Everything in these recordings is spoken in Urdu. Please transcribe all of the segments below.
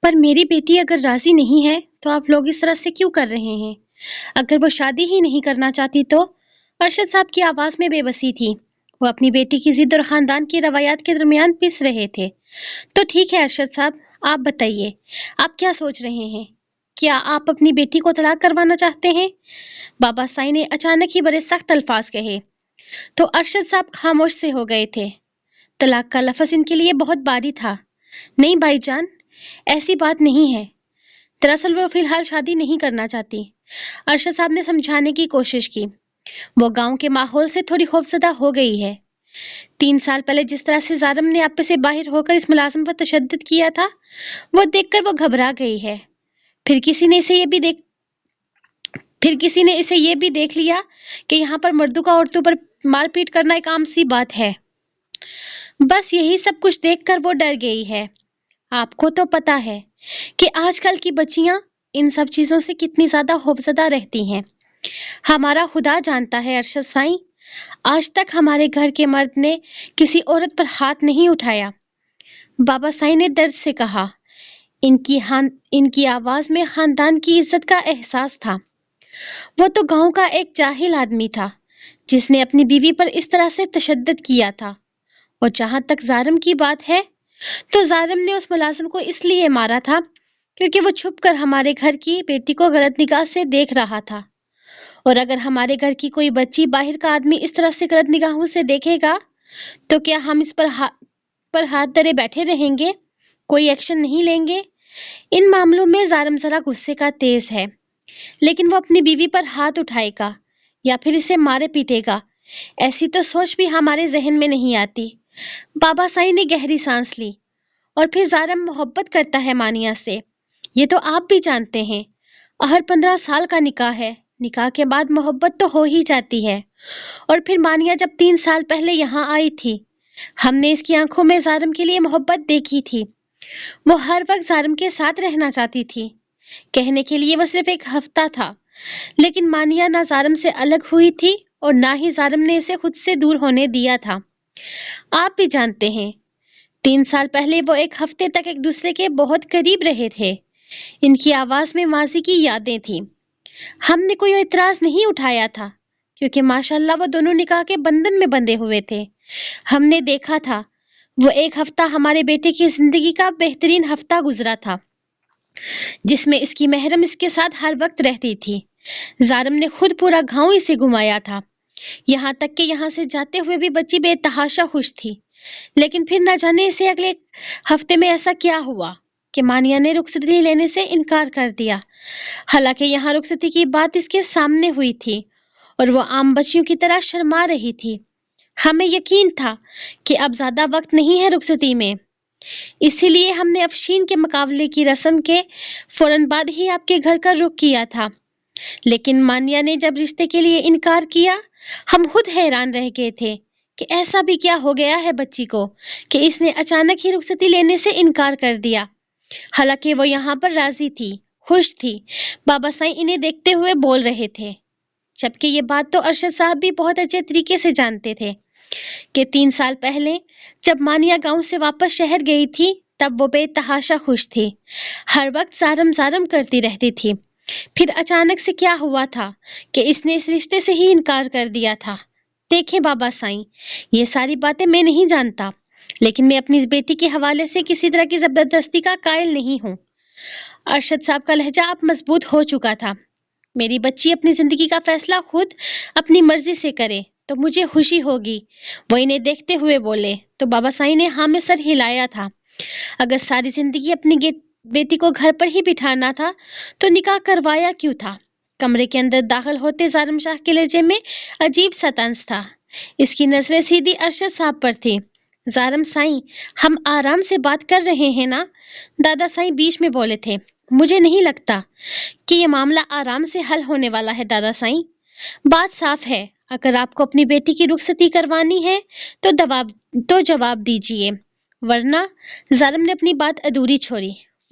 پر میری بیٹی اگر راضی نہیں ہے تو آپ لوگ اس طرح سے کیوں کر رہے ہیں؟ اگر وہ شادی ہی نہیں کرنا چاہتی تو؟ ارشد صاحب کی آواز میں بے بسی تھی۔ وہ اپنی بیٹی کی ضد اور خاندان کی روایات کے درمیان پس رہے تھے۔ تو ٹھیک ہے ارشد صاحب، آپ بتائیے، آپ کیا سوچ رہے ہیں؟ کیا آپ اپنی بیٹی کو طلاق کروانا چاہتے ہیں؟ بابا سائی نے اچانک ہی بڑے سخت الفاظ کہے تو ارشد صاحب خاموش سے ہو گئے تھے۔ طلاق کا لفظ ان کے لیے بہت بھاری تھا۔ نہیں بھائی جان، ایسی بات نہیں ہے۔ دراصل وہ فی الحال شادی نہیں کرنا چاہتی۔ ارشد صاحب نے سمجھانے کی کوشش کی۔ وہ گاؤں کے ماحول سے تھوڑی خوفزدہ ہو گئی ہے۔ 3 سال پہلے جس طرح سے زارم نے آپے سے باہر ہو کر اس ملازم پر تشدد کیا تھا، وہ دیکھ کر وہ گھبرا گئی ہے۔ پھر کسی نے اسے یہ بھی دیکھ لیا کہ یہاں پر مردوں کا عورتوں پر مار پیٹ کرنا ایک عام سی بات ہے۔ بس یہی سب کچھ دیکھ کر وہ ڈر گئی ہے۔ آپ کو تو پتا ہے کہ آج کل کی بچیاں ان سب چیزوں سے کتنی زیادہ خوفزدہ رہتی ہیں۔ ہمارا خدا جانتا ہے ارشد سائیں، آج تک ہمارے گھر کے مرد نے کسی عورت پر ہاتھ نہیں اٹھایا۔ بابا سائی نے درد سے کہا۔ ان کی آواز میں خاندان کی عزت کا احساس تھا۔ وہ تو گاؤں کا ایک جاہل آدمی تھا جس نے اپنی بیوی پر اس طرح سے تشدد کیا تھا۔ اور جہاں تک زارم کی بات ہے تو زارم نے اس ملازم کو اس لیے مارا تھا کیونکہ وہ چھپ کر ہمارے گھر کی بیٹی کو غلط نگاہ سے دیکھ رہا تھا۔ اور اگر ہمارے گھر کی کوئی بچی باہر کا آدمی اس طرح سے غلط نگاہوں سے دیکھے گا تو کیا ہم اس پر ہاتھ دھرے بیٹھے رہیں گے؟ کوئی ایکشن نہیں لیں گے؟ ان معاملوں میں زارم ذرا غصے کا تیز ہے، لیکن وہ اپنی بیوی پر ہاتھ اٹھائے گا یا پھر اسے مارے پیٹے گا، ایسی تو سوچ بھی ہمارے ذہن میں نہیں آتی۔ بابا سائی نے گہری سانس لی۔ اور پھر زارم محبت کرتا ہے مانیہ سے، یہ تو آپ بھی جانتے ہیں۔ ہر 15 سال کا نکاح ہے، نکاح کے بعد محبت تو ہو ہی جاتی ہے۔ اور پھر مانیہ جب 3 سال پہلے یہاں آئی تھی، ہم نے اس کی آنکھوں میں زارم کے لیے محبت دیکھی تھی۔ وہ ہر وقت زارم کے ساتھ رہنا چاہتی تھی۔ کہنے کے لیے وہ صرف 1 ہفتہ تھا، لیکن مانیہ نہ زارم سے الگ ہوئی تھی اور نہ ہی زارم نے اسے خود سے دور ہونے دیا تھا۔ آپ بھی جانتے ہیں 3 سال پہلے وہ 1 ہفتے تک ایک دوسرے کے بہت قریب رہے تھے۔ ان کی آواز میں ماضی کی یادیں تھیں۔ ہم نے کوئی اعتراض نہیں اٹھایا تھا کیونکہ ماشاءاللہ وہ دونوں نکاح کے بندھن میں بندھے ہوئے تھے۔ ہم نے دیکھا تھا وہ 1 ہفتہ ہمارے بیٹے کی زندگی کا بہترین ہفتہ گزرا تھا، جس میں اس کی محرم اس کے ساتھ ہر وقت رہتی تھی۔ زارم نے خود پورا گاؤں اسے گھمایا تھا، یہاں تک کہ یہاں سے جاتے ہوئے بھی بچی بے تحاشا خوش تھی۔ لیکن پھر نہ جانے اسے اگلے ہفتے میں ایسا کیا ہوا کہ مانیہ نے رخصتی لینے سے انکار کر دیا، حالانکہ یہاں رخصتی کی بات اس کے سامنے ہوئی تھی اور وہ عام بچیوں کی طرح شرما رہی تھی۔ ہمیں یقین تھا کہ اب زیادہ وقت نہیں ہے رخصتی میں، اسی لیے ہم نے افشین کے مقابلے کی رسم کے فوراً بعد ہی آپ کے گھر کا رخ کیا تھا۔ لیکن مانیہ نے جب رشتے کے لیے انکار کیا، ہم خود حیران رہ گئے تھے کہ ایسا بھی کیا ہو گیا ہے بچی کو کہ اس نے اچانک ہی رخصتی لینے سے انکار کر دیا، حالانکہ وہ یہاں پر راضی تھی، خوش تھی۔ بابا سائی انہیں دیکھتے ہوئے بول رہے تھے، جبکہ یہ بات تو ارشد صاحب بھی بہت اچھے طریقے سے جانتے تھے کہ 3 سال پہلے جب مانیہ گاؤں سے واپس شہر گئی تھی تب وہ بے تحاشا خوش تھی، ہر وقت زارم زارم کرتی رہتی تھی۔ پھر اچانک سے کیا ہوا تھا کہ اس نے اس رشتے سے ہی انکار کر دیا تھا۔ دیکھیں بابا سائیں، یہ ساری باتیں میں نہیں جانتا، لیکن میں اپنی بیٹی کے حوالے سے کسی طرح کی زبردستی کا قائل نہیں ہوں۔ ارشد صاحب کا لہجہ اب مضبوط ہو چکا تھا۔ میری بچی اپنی زندگی کا فیصلہ خود اپنی مرضی سے کرے تو مجھے خوشی ہوگی، وہ انہیں دیکھتے ہوئے بولے تو بابا سائیں نے ہاں میں سر ہلایا تھا۔ اگر ساری زندگی اپنی بیٹی کو گھر پر ہی بٹھانا تھا تو نکاح کروایا کیوں تھا؟ کمرے کے اندر داخل ہوتے زارم شاہ کے لہجے میں عجیب سا طنز تھا۔ اس کی نظریں سیدھی ارشد صاحب پر تھی۔ زارم سائیں، ہم آرام سے بات کر رہے ہیں نا؟ دادا سائیں بیچ میں بولے تھے۔ مجھے نہیں لگتا کہ یہ معاملہ آرام سے حل ہونے والا ہے دادا سائیں۔ بات صاف ہے، اگر آپ کو اپنی بیٹی کی رخصتی کروانی ہے تو جواب دیجئے، ورنہ زارم نے اپنی بات ادھوری چھوڑی،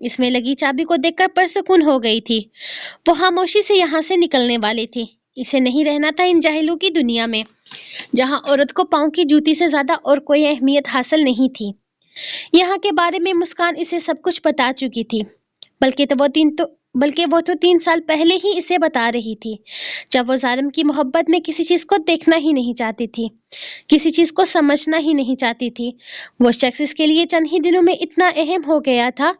اس میں لگی چابی کو دیکھ کر پرسکون ہو گئی تھی۔ وہ خاموشی سے یہاں سے نکلنے والی تھی۔ اسے نہیں رہنا تھا ان جاہلوں کی دنیا میں، جہاں عورت کو پاؤں کی جوتی سے زیادہ اور کوئی اہمیت حاصل نہیں تھی۔ یہاں کے بارے میں مسکان اسے سب کچھ بتا چکی تھی، بلکہ وہ تو 3 سال پہلے ہی اسے بتا رہی تھی، جب وہ ظالم کی محبت میں کسی چیز کو دیکھنا ہی نہیں چاہتی تھی، کسی چیز کو سمجھنا ہی نہیں چاہتی تھی۔ وہ شخص اس کے لیے چند ہی دنوں میں اتنا اہم ہو گیا تھا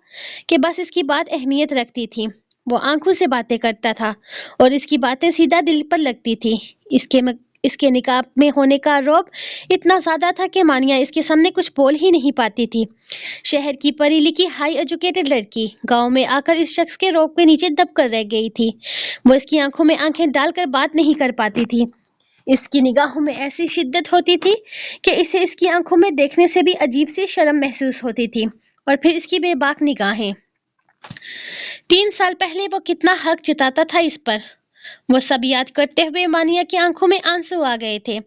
کہ بس اس کی بات اہمیت رکھتی تھی۔ وہ آنکھوں سے باتیں کرتا تھا اور اس کی باتیں سیدھا دل پر لگتی تھی۔ اس کے نکاح میں ہونے کا رعب اتنا زیادہ تھا کہ مانیہ اس کے سامنے کچھ بول ہی نہیں پاتی تھی۔ شہر کی پڑھی لکھی ہائی ایجوکیٹڈ لڑکی گاؤں میں آ کر اس شخص کے رعب کے نیچے دب کر رہ گئی تھی۔ وہ اس کی آنکھوں میں آنکھیں ڈال کر بات نہیں کر پاتی تھی۔ اس کی نگاہوں میں ایسی شدت ہوتی تھی کہ اسے اس کی آنکھوں میں دیکھنے سے بھی عجیب سی شرم محسوس ہوتی تھی، اور پھر اس کی بے باک نگاہیں۔ 3 سال پہلے وہ کتنا حق جتاتا تھا اس پر۔ وہ سب یاد کرتے ہوئے مانیہ کی آنکھوں میں آنسو آ گئے تھے،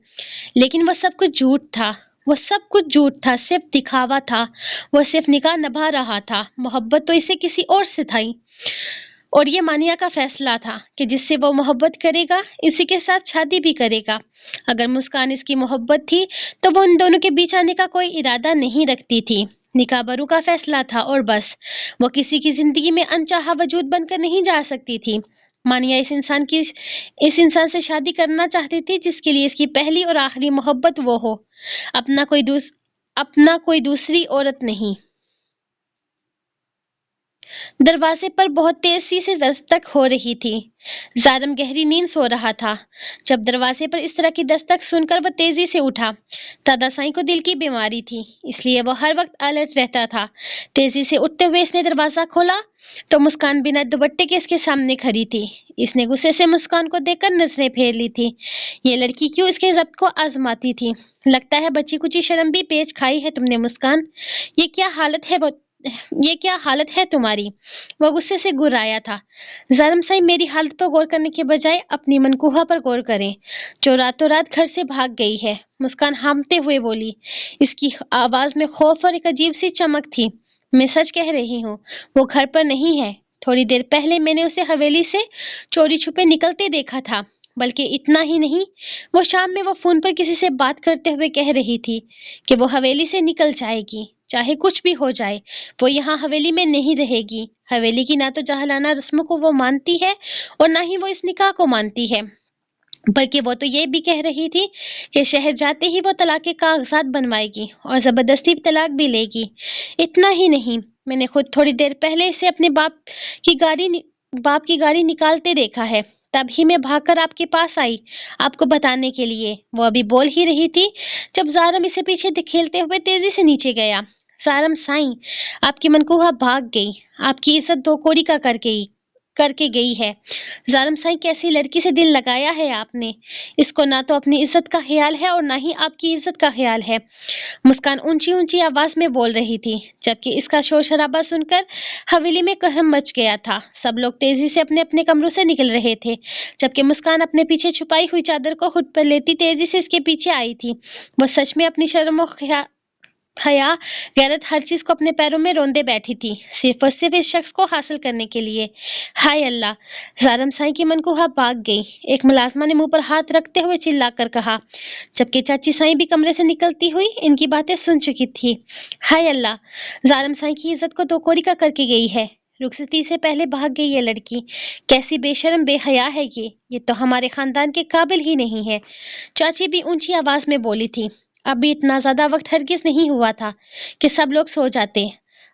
لیکن وہ سب کچھ جھوٹ تھا۔ وہ سب کچھ جھوٹ تھا، صرف دکھاوا تھا۔ وہ صرف نکاح نبھا رہا تھا، محبت تو اسے کسی اور سے تھی، اور یہ مانیہ کا فیصلہ تھا کہ جس سے وہ محبت کرے گا اسی کے ساتھ شادی بھی کرے گا۔ اگر مسکان اس کی محبت تھی تو وہ ان دونوں کے بیچ آنے کا کوئی ارادہ نہیں رکھتی تھی۔ نکاح برو کا فیصلہ تھا اور بس۔ وہ کسی کی زندگی میں انچاہا وجود بن کر نہیں جا سکتی تھی۔ مانیہ اس انسان سے شادی کرنا چاہتی تھی جس کے لیے اس کی پہلی اور آخری محبت وہ ہو، اپنا کوئی دوسری عورت نہیں۔ دروازے پر بہت تیزی سے دستک ہو رہی تھی۔ ظالم گہری نیند سو رہا تھا۔ جب دروازے پر اس طرح کی دستک سن کر وہ تیزی سے اٹھا۔ دادا سائیں کو دل کی بیماری تھی، اس لیے وہ ہر وقت الرٹ رہتا تھا۔ تیزی سے اٹھتے ہوئے اس نے دروازہ کھولا تو مسکان بنا دوپٹے کے اس کے سامنے کھڑی تھی۔ اس نے غصے سے مسکان کو دیکھ کر نظریں پھیر لی تھی۔ یہ لڑکی کیوں اس کے ضبط کو آزماتی تھی؟ لگتا ہے بچی کچی شرم بھی پیچ کھائی ہے تم نے مسکان۔ یہ کیا حالت ہے تمہاری؟ وہ غصے سے گھرایا تھا۔ ظالم سائیں میری حالت پر غور کرنے کے بجائے اپنی منقوہ پر غور کریں، جو راتوں رات گھر سے بھاگ گئی ہے۔ مسکان ہانپتے ہوئے بولی۔ اس کی آواز میں خوف اور ایک عجیب سی چمک تھی۔ میں سچ کہہ رہی ہوں، وہ گھر پر نہیں ہے۔ تھوڑی دیر پہلے میں نے اسے حویلی سے چوری چھپے نکلتے دیکھا تھا۔ بلکہ اتنا ہی نہیں، وہ شام میں وہ فون پر کسی سے بات کرتے ہوئے کہہ رہی تھی کہ وہ حویلی سے نکل جائے گی، چاہے کچھ بھی ہو جائے۔ وہ یہاں حویلی میں نہیں رہے گی۔ حویلی کی نہ تو جاہلانہ رسموں کو وہ مانتی ہے اور نہ ہی وہ اس نکاح کو مانتی ہے، بلکہ وہ تو یہ بھی کہہ رہی تھی کہ شہر جاتے ہی وہ طلاق کے کاغذات بنوائے گی اور زبردستی طلاق بھی لے گی۔ اتنا ہی نہیں، میں نے خود تھوڑی دیر پہلے اسے اپنے باپ کی گاڑی نکالتے دیکھا ہے، تب ہی میں بھاگ کر آپ کے پاس آئی آپ کو بتانے کے لیے۔ وہ ابھی بول ہی رہی تھی جب ظالم اسے پیچھے دھکیلتے ہوئے تیزی سے نیچے گیا۔ ظالم سائیں، آپ کی منقوہ بھاگ گئی، آپ کی عزت دو کوڑی کا کر کے گئی ہے۔ ظالم سائیں، کیسی لڑکی سے دل لگایا ہے آپ نے؟ اس کو نہ تو اپنی عزت کا خیال ہے اور نہ ہی آپ کی عزت کا خیال ہے۔ مسکان اونچی اونچی آواز میں بول رہی تھی، جبکہ اس کا شور شرابہ سن کر حویلی میں قہر مچ گیا تھا۔ سب لوگ تیزی سے اپنے اپنے کمروں سے نکل رہے تھے، جبکہ مسکان اپنے پیچھے چھپائی ہوئی چادر کو خود پر لیتی تیزی سے اس کے پیچھے آئی تھی۔ وہ سچ میں اپنی شرم و حیا، غیرت، ہر چیز کو اپنے پیروں میں روندے بیٹھی تھی، صرف اور صرف اس شخص کو حاصل کرنے کے لیے۔ ہائے اللہ! ظالم سائیں کی منقوہ بھاگ گئی، ایک ملازمہ نے منہ پر ہاتھ رکھتے ہوئے چلا کر کہا، جبکہ چاچی سائیں بھی کمرے سے نکلتی ہوئی ان کی باتیں سن چکی تھی۔ ہائے اللہ! ظالم سائیں کی عزت کو دو کوڑی کا کر کے گئی ہے۔ رخصتی سے پہلے بھاگ گئی یہ لڑکی، کیسی بے شرم بے حیا ہے یہ تو ہمارے خاندان کے قابل ہی نہیں ہے۔ چاچی بھی اونچی آواز میں بولی تھی۔ ابھی اتنا زیادہ وقت ہرگز نہیں ہوا تھا کہ سب لوگ سو جاتے۔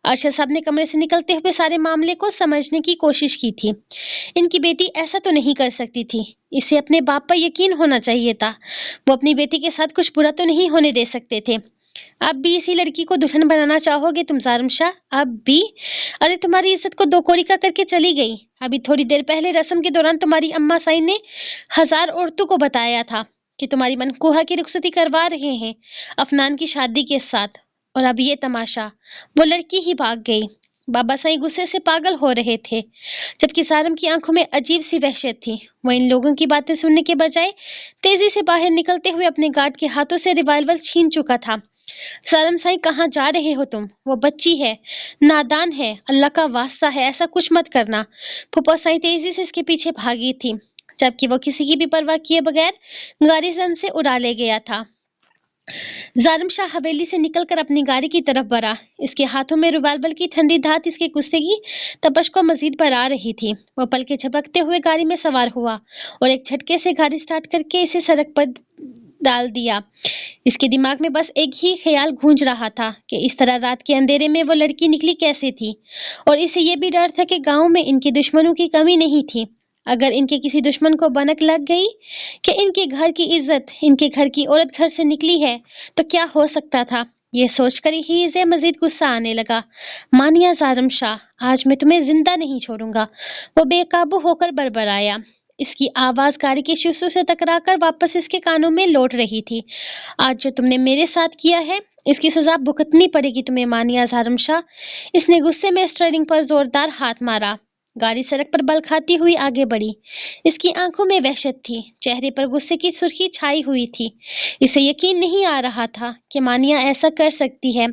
ارشد صاحب نے کمرے سے نکلتے ہوئے سارے معاملے کو سمجھنے کی کوشش کی تھی۔ ان کی بیٹی ایسا تو نہیں کر سکتی تھی، اسے اپنے باپ پر یقین ہونا چاہیے تھا، وہ اپنی بیٹی کے ساتھ کچھ برا تو نہیں ہونے دے سکتے تھے۔ اب بھی اسی لڑکی کو دلہن بنانا چاہو گے تم ظالم شاہ؟ اب بھی؟ ارے تمہاری عزت کو دو کوڑی کا کر کے چلی گئی۔ ابھی تھوڑی دیر پہلے رسم کے دوران تمہاری اماں سائیں نے 1000 عورتوں کو بتایا تھا کہ تمہاری منقوہ کی رخصتی کروا رہے ہیں افنان کی شادی کے ساتھ، اور اب یہ تماشا، وہ لڑکی ہی بھاگ گئی۔ بابا سائیں غصے سے پاگل ہو رہے تھے، جبکہ ظالم کی آنکھوں میں عجیب سی وحشت تھی۔ وہ ان لوگوں کی باتیں سننے کے بجائے تیزی سے باہر نکلتے ہوئے اپنے گارڈ کے ہاتھوں سے ریوالور چھین چکا تھا۔ ظالم سائی کہاں جا رہے ہو تم؟ وہ بچی ہے، نادان ہے، اللہ کا واسطہ ہے ایسا کچھ مت کرنا۔ پھوپھا سائی تیزی سے اس کے پیچھے بھاگی تھی، جبکہ وہ کسی کی بھی پرواہ کیے بغیر گاڑی زن سے اڑا لے گیا تھا۔ ظالم شاہ حویلی سے نکل کر اپنی گاڑی کی طرف بڑھا۔ اس کے ہاتھوں میں ریوالور کی ٹھنڈی دھات اس کے غصے کی تپش کو مزید بڑھا رہی تھی۔ وہ پلکیں جھپکتے ہوئے گاڑی میں سوار ہوا اور ایک جھٹکے سے گاڑی سٹارٹ کر کے اسے سڑک پر ڈال دیا۔ اس کے دماغ میں بس ایک ہی خیال گونج رہا تھا کہ اس طرح رات کے اندھیرے میں وہ لڑکی نکلی کیسے تھی، اور اسے یہ بھی ڈر تھا کہ گاؤں میں ان کے دشمنوں کی کمی نہیں تھی۔ اگر ان کے کسی دشمن کو بھنک لگ گئی کہ ان کے گھر کی عزت، ان کے گھر کی عورت گھر سے نکلی ہے تو کیا ہو سکتا تھا؟ یہ سوچ کر ہی اسے مزید غصہ آنے لگا۔ مانیہ ظالم شاہ، آج میں تمہیں زندہ نہیں چھوڑوں گا، وہ بے قابو ہو کر بڑبڑایا۔ اس کی آواز گاڑی کے شیشوں سے ٹکرا کر واپس اس کے کانوں میں لوٹ رہی تھی۔ آج جو تم نے میرے ساتھ کیا ہے اس کی سزا بھگتنی پڑے گی تمہیں مانیہ ظالم شاہ۔ اس نے غصے میں اسٹیئرنگ پر زوردار ہاتھ مارا۔ گاڑی سڑک پر بل کھاتی ہوئی آگے بڑھی۔ اس کی آنکھوں میں وحشت تھی، چہرے پر غصے کی سرخی چھائی ہوئی تھی۔ اسے یقین نہیں آ رہا تھا کہ مانیہ ایسا کر سکتی ہے۔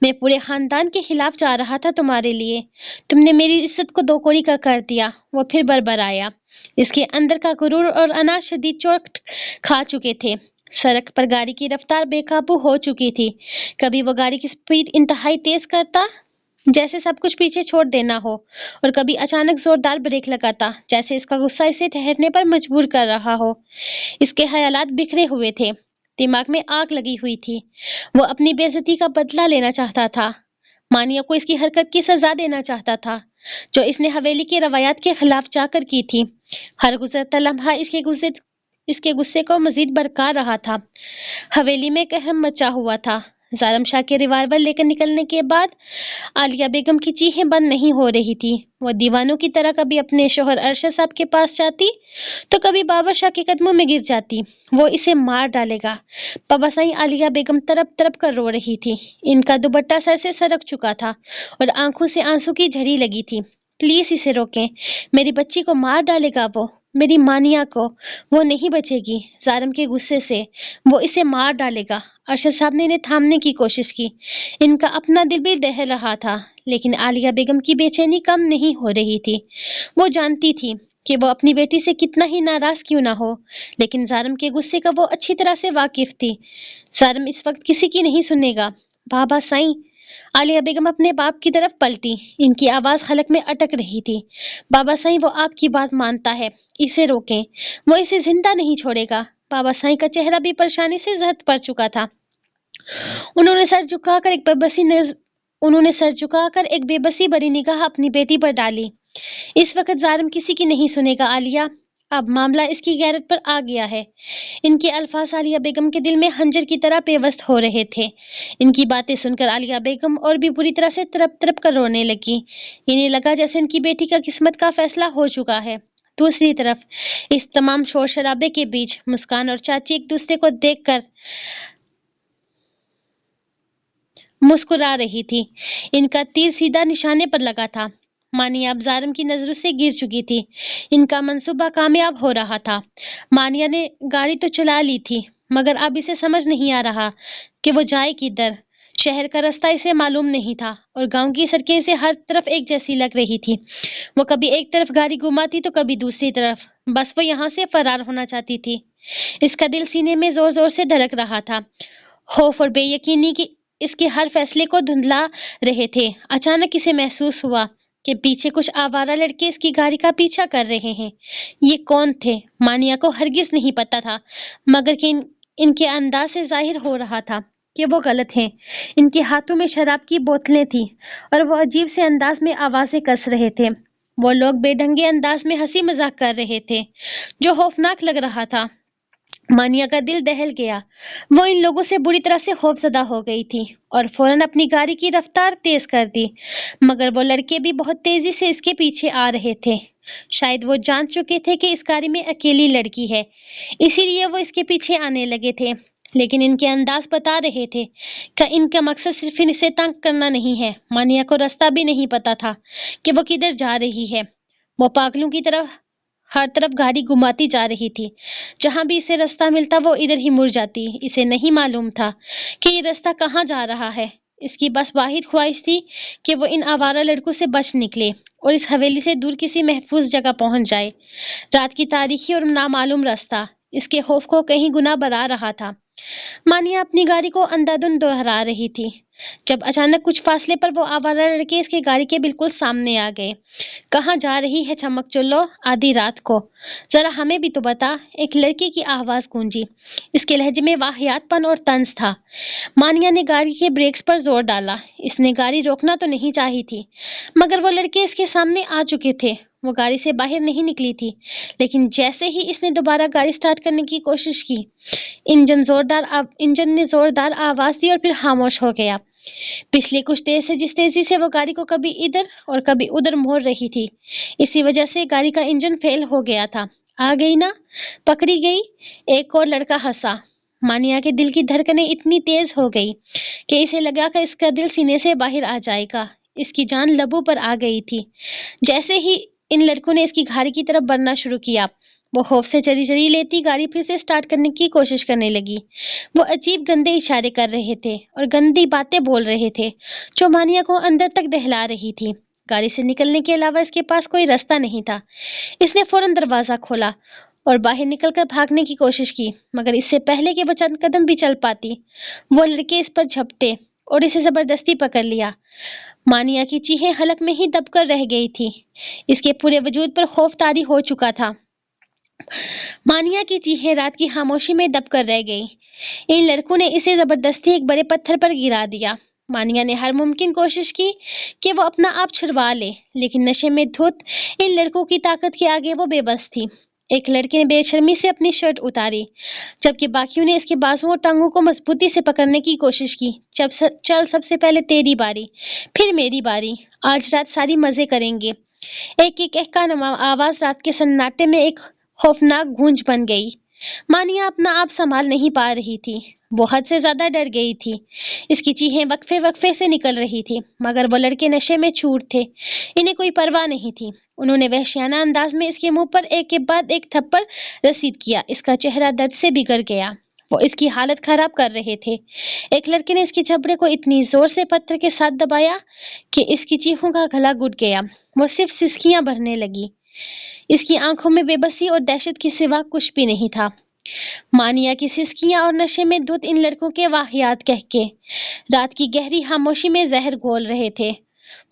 میں پورے خاندان کے خلاف جا رہا تھا تمہارے لیے، تم نے میری عزت کو دو کوڑی کا کر دیا، وہ پھر بڑبڑایا۔ اس کے اندر کا غرور اور انا شدید چوٹ کھا چکے تھے۔ سڑک پر گاڑی کی رفتار بے قابو ہو چکی تھی۔ کبھی وہ گاڑی کی سپیڈ انتہائی تیز کرتا جیسے سب کچھ پیچھے چھوڑ دینا ہو، اور کبھی اچانک زوردار بریک لگاتا جیسے اس کا غصہ اسے ٹھہرنے پر مجبور کر رہا ہو۔ اس کے خیالات بکھرے ہوئے تھے، دماغ میں آگ لگی ہوئی تھی۔ وہ اپنی بے عزتی کا بدلہ لینا چاہتا تھا، مانیہ کو اس کی حرکت کی سزا دینا چاہتا تھا جو اس نے حویلی کے روایات کے خلاف جا کر کی تھی۔ ہر گزرتا لمحہ اس کے غصے کو مزید بھڑکا رہا تھا۔ حویلی میں قہر مچا ہوا تھا۔ ظالم شاہ کے ریوالور لے کر نکلنے کے بعد عالیہ بیگم کی چیخیں بند نہیں ہو رہی تھی۔ وہ دیوانوں کی طرح کبھی اپنے شوہر ارشد صاحب کے پاس جاتی تو کبھی بابا شاہ کے قدموں میں گر جاتی۔ وہ اسے مار ڈالے گا۔ بابا سائیں عالیہ بیگم تڑپ تڑپ کر رو رہی تھی۔ ان کا دوپٹہ سر سے سرک چکا تھا اور آنکھوں سے آنسو کی جھڑی لگی تھی۔ پلیز اسے روکیں، میری بچی کو مار ڈالے گا وہ، میری مانیہ کو، وہ نہیں بچے گی۔ ظالم کے غصے سے وہ اسے مار ڈالے گا۔ ارشد صاحب نے انہیں تھامنے کی کوشش کی، ان کا اپنا دل بھی دہل رہا تھا، لیکن عالیہ بیگم کی بے چینی کم نہیں ہو رہی تھی۔ وہ جانتی تھی کہ وہ اپنی بیٹی سے کتنا ہی ناراض کیوں نہ ہو، لیکن ظالم کے غصے کا وہ اچھی طرح سے واقف تھی۔ ظالم اس وقت کسی کی نہیں سنے گا۔ بابا سائیں، عالیہ بیگم اپنے باپ کی طرف پلٹی، ان کی آواز حلق میں اٹک رہی تھی۔ بابا سائیں، وہ آپ کی بات مانتا ہے، اسے روکیں، وہ اسے زندہ نہیں چھوڑے گا۔ بابا سائیں کا چہرہ بھی پریشانی سے زرد پڑ چکا تھا۔ انہوں نے سر جھکا کر ایک بے بسی بھری نگاہ اپنی بیٹی پر ڈالی۔ اس وقت ظالم کسی کی نہیں سنے گا عالیہ، اب معاملہ اس کی غیرت پر آ گیا ہے۔ ان کے الفاظ عالیہ بیگم کے دل میں خنجر کی طرح پیوست ہو رہے تھے۔ ان کی باتیں سن کر عالیہ بیگم اور بھی بری طرح سے تڑپ تڑپ کر رونے لگی۔ انہیں لگا جیسے ان کی بیٹی کا قسمت کا فیصلہ ہو چکا ہے۔ دوسری طرف اس تمام شور شرابے کے بیچ مسکان اور چاچی ایک دوسرے کو دیکھ کر مسکرا رہی تھی۔ ان کا تیر سیدھا نشانے پر لگا تھا۔ مانیہ اب ظالم کی نظروں سے گر چکی تھی۔ ان کا منصوبہ کامیاب ہو رہا تھا۔ مانیہ نے گاڑی تو چلا لی تھی، مگر اب اسے سمجھ نہیں آ رہا کہ وہ جائے کدھر۔ شہر کا راستہ اسے معلوم نہیں تھا اور گاؤں کی سڑکیں اسے ہر طرف ایک جیسی لگ رہی تھی۔ وہ کبھی ایک طرف گاڑی گھماتی تو کبھی دوسری طرف، بس وہ یہاں سے فرار ہونا چاہتی تھی۔ اس کا دل سینے میں زور زور سے دھڑک رہا تھا۔ خوف اور بے یقینی کی اس کے ہر فیصلے کو دھندلا رہے تھے۔ اچانک اسے محسوس ہوا کہ پیچھے کچھ آوارہ لڑکے اس کی گاڑی کا پیچھا کر رہے ہیں۔ یہ کون تھے؟ مانیہ کو ہرگز نہیں پتا تھا، مگر کہ ان کے انداز سے ظاہر ہو رہا تھا کہ وہ غلط ہیں۔ ان کے ہاتھوں میں شراب کی بوتلیں تھیں اور وہ عجیب سے انداز میں آوازیں کس رہے تھے۔ وہ لوگ بے ڈھنگے انداز میں ہنسی مذاق کر رہے تھے جو خوفناک لگ رہا تھا۔ مانیہ کا دل دہل گیا۔ وہ ان لوگوں سے بری طرح سے خوفزدہ ہو گئی تھی اور فوراً اپنی گاڑی کی رفتار تیز کر دی، مگر وہ لڑکے بھی بہت تیزی سے اس کے پیچھے آ رہے تھے۔ شاید وہ جان چکے تھے کہ اس گاڑی میں اکیلی لڑکی ہے، اسی لیے وہ اس کے پیچھے آنے لگے تھے، لیکن ان کے انداز بتا رہے تھے کہ ان کا مقصد صرف اسے تنگ کرنا نہیں ہے۔ مانیہ کو راستہ بھی نہیں پتا تھا کہ وہ کدھر جا رہی ہے۔ وہ پاگلوں کی طرح ہر طرف گاڑی گھماتی جا رہی تھی۔ جہاں بھی اسے راستہ ملتا وہ ادھر ہی مڑ جاتی۔ اسے نہیں معلوم تھا کہ یہ راستہ کہاں جا رہا ہے۔ اس کی بس واحد خواہش تھی کہ وہ ان آوارہ لڑکوں سے بچ نکلے اور اس حویلی سے دور کسی محفوظ جگہ پہنچ جائے۔ رات کی تاریکی اور نامعلوم راستہ اس کے خوف کو کہیں گنا بڑھا رہا تھا۔ مانیہ اپنی گاڑی کو اندھادھند دوہرا رہی تھی جب اچانک کچھ فاصلے پر وہ آوارہ لڑکے اس کی گاڑی کے بالکل سامنے آ گئے۔ کہاں جا رہی ہے چمک چلو آدھی رات کو؟ ذرا ہمیں بھی تو بتا، ایک لڑکے کی آواز گونجی۔ اس کے لہجے میں واہیات پن اور طنز تھا۔ مانیہ نے گاڑی کے بریکس پر زور ڈالا۔ اس نے گاڑی روکنا تو نہیں چاہی تھی مگر وہ لڑکے اس کے سامنے آ چکے تھے۔ وہ گاڑی سے باہر نہیں نکلی تھی لیکن جیسے ہی اس نے دوبارہ گاڑی سٹارٹ کرنے کی کوشش کی انجن نے زوردار آواز دی اور پھر خاموش ہو گیا۔ پچھلے کچھ دیر سے جس تیزی سے وہ گاڑی کو کبھی ادھر اور کبھی ادھر موڑ رہی تھی، اسی وجہ سے گاڑی کا انجن فیل ہو گیا تھا۔ آ گئی نا، پکڑی گئی؟ ایک اور لڑکا ہنسا۔ مانیہ کے دل کی دھڑکنیں اتنی تیز ہو گئی کہ اسے لگا کہ اس کا دل سینے سے باہر آ جائے گا۔ اس کی جان لبوں پر آ گئی تھی۔ جیسے ہی ان لڑکوں نے اس کی گاڑی کی طرف بڑھنا شروع کیا، وہ خوف سے چری لیتی گاڑی پھر سے سٹارٹ کرنے کی کوشش کرنے لگی۔ وہ عجیب گندے اشارے کر رہے تھے اور گندی باتیں بول رہے تھے جو مانیہ کو اندر تک دہلا رہی تھی۔ گاڑی سے نکلنے کے علاوہ اس کے پاس کوئی راستہ نہیں تھا۔ اس نے فوراً دروازہ کھولا اور باہر نکل کر بھاگنے کی کوشش کی مگر اس سے پہلے کہ وہ چند قدم بھی چل پاتی، وہ لڑکے اس پر جھپٹے اور اسے زبردستی پکڑ لیا۔ مانیہ کی چیخیں حلق میں ہی دب کر رہ گئی تھی۔ اس کے پورے وجود پر خوف طاری ہو چکا تھا۔ مانیہ کی چیخیں رات کی خاموشی میں دب کر رہ گئی۔ ان لڑکوں نے اسے زبردستی ایک بڑے پتھر پر گرا دیا۔ مانیہ نے ہر ممکن کوشش کی کہ وہ اپنا آپ چھڑوا لے لیکن نشے میں دھت ان لڑکوں کی طاقت کے آگے وہ بے بس تھی۔ ایک لڑکے نے بے شرمی سے اپنی شرٹ اتاری جبکہ باقیوں نے اس کے بازوؤں اور ٹانگوں کو مضبوطی سے پکڑنے کی کوشش کی۔ چل سب سے پہلے تیری باری، پھر میری باری، آج رات ساری مزے کریں گے۔ ایک ایک کہکا آواز رات کے سناٹے میں ایک خوفناک گونج بن گئی۔ مانیہ اپنا آپ سنبھال نہیں پا رہی تھی۔ وہ حد سے زیادہ ڈر گئی تھی۔ اس کی چیخیں وقفے سے نکل رہی تھی مگر وہ لڑکے نشے میں چور تھے، انہیں کوئی پرواہ نہیں تھی۔ انہوں نے وحشیانہ انداز میں اس کے منہ پر ایک کے بعد ایک تھپڑ رسید کیا۔ اس کا چہرہ درد سے بگڑ گیا۔ وہ اس کی حالت خراب کر رہے تھے۔ ایک لڑکے نے اس کے جبڑے کو اتنی زور سے پتھر کے ساتھ دبایا کہ اس کی چیخوں کا گلا گھٹ گیا۔ وہ صرف سسکیاں بھرنے لگی۔ اس کی آنکھوں میں بے بسی اور دہشت کے سوا کچھ بھی نہیں تھا۔ مانیہ کی سسکیاں اور نشے میں دھت ان لڑکوں کے واہیات قہقہے رات کی گہری خاموشی میں زہر گھول رہے تھے۔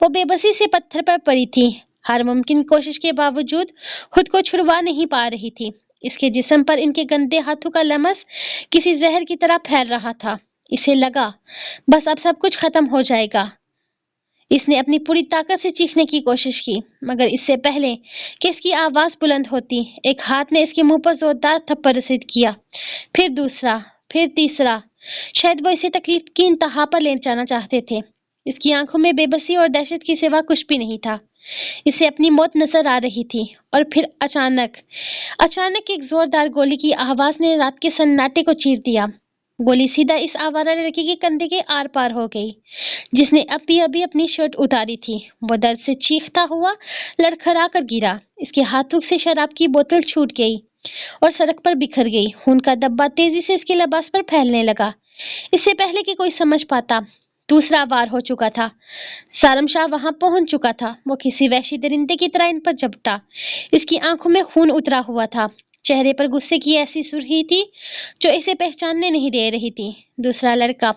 وہ بے بسی سے پتھر پر پڑی تھی، ہر ممکن کوشش کے باوجود خود کو چھڑوا نہیں پا رہی تھی۔ اس کے جسم پر ان کے گندے ہاتھوں کا لمس کسی زہر کی طرح پھیل رہا تھا۔ اسے لگا بس اب سب کچھ ختم ہو جائے گا۔ اس نے اپنی پوری طاقت سے چیخنے کی کوشش کی مگر اس سے پہلے کہ اس کی آواز بلند ہوتی، ایک ہاتھ نے اس کے منہ پر زوردار تھپڑ رسید کیا، پھر دوسرا، پھر تیسرا۔ شاید وہ اسے تکلیف کی انتہا پر لے جانا چاہتے تھے۔ اس کی آنکھوں میں بے بسی اور دہشت کے سوا کچھ بھی نہیں تھا۔ اسے اپنی موت نظر آ رہی تھی اور پھر اچانک ایک زوردار گولی کی آواز نے رات کے سناٹے کو چیر دیا۔ گولی سیدھا اس آوارہ لڑکے کے کندھے کے آر پار ہو گئی جس نے ابھی اپنی شرٹ اتاری تھی۔ وہ درد سے چیختا ہوا لڑکھڑا کر گرا۔ اس کے ہاتھوں سے شراب کی بوتل چھوٹ گئی اور سڑک پر بکھر گئی۔ خون کا دھبا تیزی سے اس کے لباس پر پھیلنے لگا۔ اس سے پہلے کہ کوئی سمجھ پاتا، دوسرا وار ہو چکا تھا۔ سارم شاہ وہاں پہنچ چکا تھا۔ وہ کسی وحشی درندے کی طرح ان پر جھپٹا۔ اس کی آنکھوں میں خون اترا ہوا تھا، چہرے پر غصے کی ایسی سرخی تھی جو اسے پہچاننے نہیں دے رہی تھی۔ دوسرا لڑکا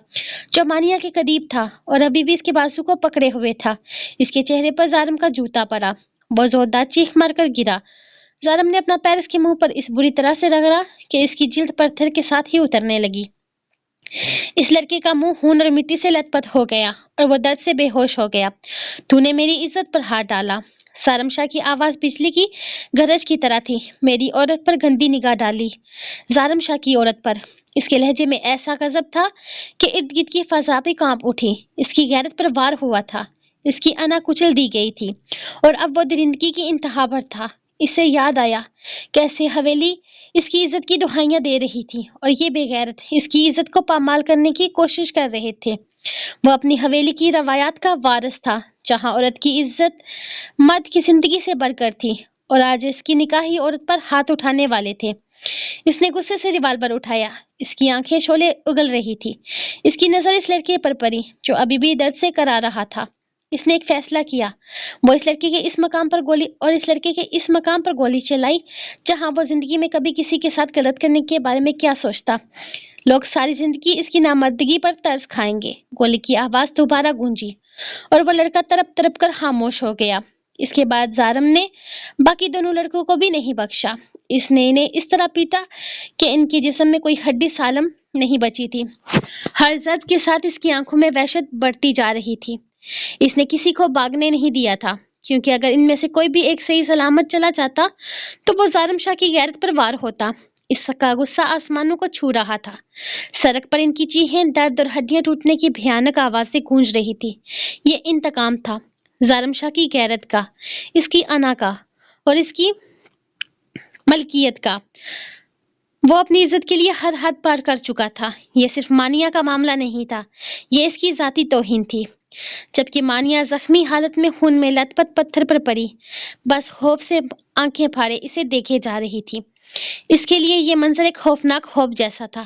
جو مانیہ کے قریب تھا اور ابھی بھی اس کے بازو کو پکڑے ہوئے تھا، اس کے چہرے پر زارم کا جوتا پڑا۔ وہ زوردار چیخ مار کر گرا۔ زارم نے اپنا پیر اس کے منہ پر اس بری طرح سے رگڑا کہ اس کی جلد پتھر کے ساتھ ہی اترنے لگی۔ اس لڑکے کا منہ خون اور مٹی سے لت پت ہو گیا اور وہ درد سے بے ہوش ہو گیا۔ تو نے میری عزت پر ہاتھ ڈالا۔ سارم شاہ کی آواز بجلی کی گرج کی طرح تھی۔ میری عورت پر گندی نگاہ ڈالی۔ زارم شاہ کی عورت پر۔ اس کے لہجے میں ایسا غضب تھا کہ ارد گرد کی فضا بھی کانپ اٹھی۔ اس کی غیرت پر وار ہوا تھا۔ اس کی انا کچل دی گئی تھی اور اب وہ درندگی کی انتہا پر تھا۔ اسے یاد آیا کیسے حویلی اس کی عزت کی دہائیاں دے رہی تھی اور یہ بے غیرت اس کی عزت کو پامال کرنے کی کوشش کر رہے تھے۔ وہ اپنی حویلی کی روایات کا وارث تھا جہاں عورت کی عزت مرد کی زندگی سے بڑھ کر تھی اور آج اس کی نکاحی عورت پر ہاتھ اٹھانے والے تھے۔ اس نے غصے سے ریوالور اٹھایا۔ اس کی آنکھیں شعلے اگل رہی تھی۔ اس کی نظر اس لڑکے پر پڑی جو ابھی بھی درد سے کرا رہا تھا۔ اس نے ایک فیصلہ کیا۔ وہ اس لڑکے کے اس مقام پر گولی چلائی جہاں وہ زندگی میں کبھی کسی کے ساتھ غلط کرنے کے بارے میں کیا سوچتا۔ لوگ ساری زندگی اس کی نامردگی پر ترس کھائیں گے۔ گولی کی آواز دوبارہ گونجی اور وہ لڑکا تڑپ تڑپ کر خاموش ہو گیا۔ اس کے بعد زارم نے باقی دونوں لڑکوں کو بھی نہیں بخشا۔ اس نے انہیں اس طرح پیٹا کہ ان کے جسم میں کوئی ہڈی سالم نہیں بچی تھی۔ ہر ضرب کے ساتھ اس کی آنکھوں میں وحشت بڑھتی جا رہی تھی۔ اس نے کسی کو بھاگنے نہیں دیا تھا کیونکہ اگر ان میں سے کوئی بھی ایک صحیح سلامت چلا جاتا تو وہ زارم شاہ کی غیرت پر وار ہوتا۔ اس کا غصہ آسمانوں کو چھو رہا تھا۔ سڑک پر ان کی چیخیں درد اور ہڈیاں ٹوٹنے کی بھیانک آواز سے گونج رہی تھی۔ یہ انتقام تھا زارم شاہ کی غیرت کا، اس کی انا کا اور اس کی ملکیت کا۔ وہ اپنی عزت کے لیے ہر حد پار کر چکا تھا۔ یہ صرف مانیہ کا معاملہ نہیں تھا، یہ اس کی ذاتی توہین تھی۔ جبکہ مانیہ زخمی حالت میں خون میں لت پت پتھر پر پڑی بس خوف سے آنکھیں پھاڑے اسے دیکھے جا رہی تھی۔ اس کے لیے یہ منظر ایک خوفناک خواب جیسا تھا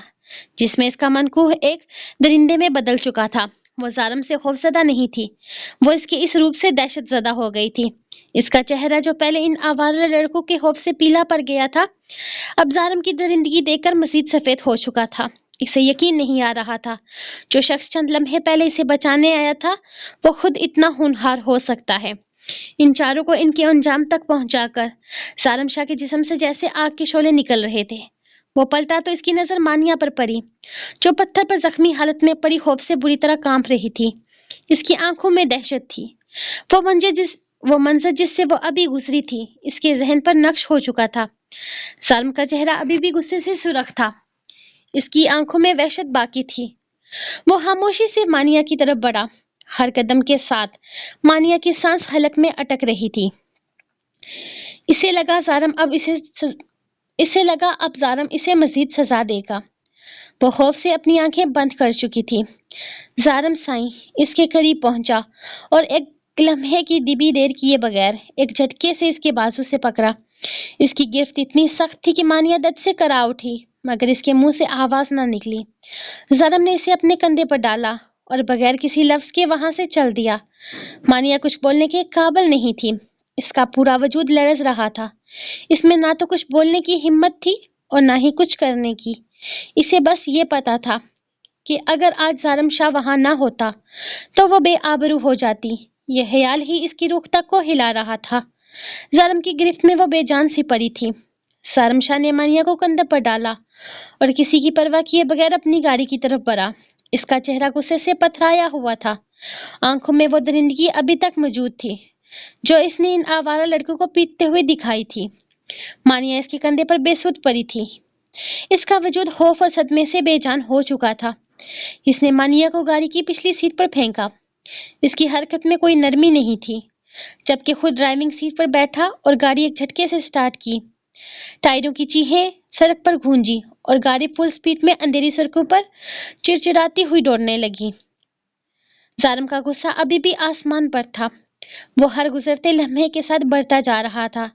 جس میں اس کا منقوہ ایک درندے میں بدل چکا تھا۔ وہ زارم سے خوفزدہ نہیں تھی، وہ اس کے اس روپ سے دہشت زدہ ہو گئی تھی۔ اس کا چہرہ جو پہلے ان آوارہ لڑکوں کے خوف سے پیلا پڑ گیا تھا اب زارم کی درندگی دیکھ کر مزید سفید ہو چکا تھا۔ اسے یقین نہیں آ رہا تھا جو شخص چند لمحے پہلے اسے بچانے آیا تھا وہ خود اتنا ہونہار ہو سکتا ہے۔ ان چاروں کو ان کے انجام تک پہنچا کر زارم شاہ کے جسم سے جیسے آگ کے شعلے نکل رہے تھے۔ وہ پلٹا تو اس کی نظر مانیہ پر پڑی جو پتھر پر زخمی حالت میں پڑی خوف سے بری طرح کانپ رہی تھی۔ اس کی آنکھوں میں دہشت تھی۔ وہ منظر جس سے وہ ابھی گزری تھی اس کے ذہن پر نقش ہو چکا تھا۔ ظالم کا چہرہ ابھی بھی غصے سے سرخ تھا، اس کی آنکھوں میں وحشت باقی تھی۔ وہ خاموشی سے مانیہ کی طرف بڑھا۔ ہر قدم کے ساتھ مانیہ کی سانس حلق میں اٹک رہی تھی۔ اسے لگا اب زارم اسے مزید سزا دے گا۔ وہ خوف سے اپنی آنکھیں بند کر چکی تھی۔ زارم سائیں اس کے قریب پہنچا اور ایک لمحے کی بھی دیر کیے بغیر ایک جھٹکے سے اس کے بازو سے پکڑا۔ اس کی گرفت اتنی سخت تھی کہ مانیہ درد سے کرا اٹھی مگر اس کے منہ سے آواز نہ نکلی۔ زارم نے اسے اپنے کندھے پر ڈالا اور بغیر کسی لفظ کے وہاں سے چل دیا۔ مانیہ کچھ بولنے کے قابل نہیں تھی، اس کا پورا وجود لرز رہا تھا۔ اس میں نہ تو کچھ بولنے کی ہمت تھی اور نہ ہی کچھ کرنے کی۔ اسے بس یہ پتا تھا کہ اگر آج زارم شاہ وہاں نہ ہوتا تو وہ بے آبرو ہو جاتی۔ یہ خیال ہی اس کی روح تک کو ہلا رہا تھا۔ زارم کی گرفت میں وہ بے جان سی پڑی تھی۔ زارم شاہ نے مانیہ کو کندھے پر ڈالا اور کسی کی پرواہ کیے بغیر اپنی گاڑی کی طرف بڑھا۔ اس کا چہرہ غصے سے پتھرایا ہوا تھا، آنکھوں میں وہ درندگی ابھی تک موجود تھی جو اس نے ان آوارہ لڑکوں کو پیٹتے ہوئے دکھائی تھی۔ مانیہ اس کے کندھے پر بے سود پڑی تھی، اس کا وجود خوف اور صدمے سے بے جان ہو چکا تھا۔ اس نے مانیہ کو گاڑی کی پچھلی سیٹ پر پھینکا۔ اس کی حرکت میں کوئی نرمی نہیں تھی جبکہ خود ڈرائیونگ سیٹ پر بیٹھا اور گاڑی ایک جھٹکے سے سٹارٹ کی۔ ٹائروں کی چیخیں سڑک پر گونجی اور گاڑی فل سپیڈ میں اندھیری سڑکوں پر چڑچڑاتی ہوئی دوڑنے لگی۔ زارم کا غصہ ابھی بھی آسمان پر تھا، وہ ہر گزرتے لمحے کے ساتھ بڑھتا جا رہا تھا۔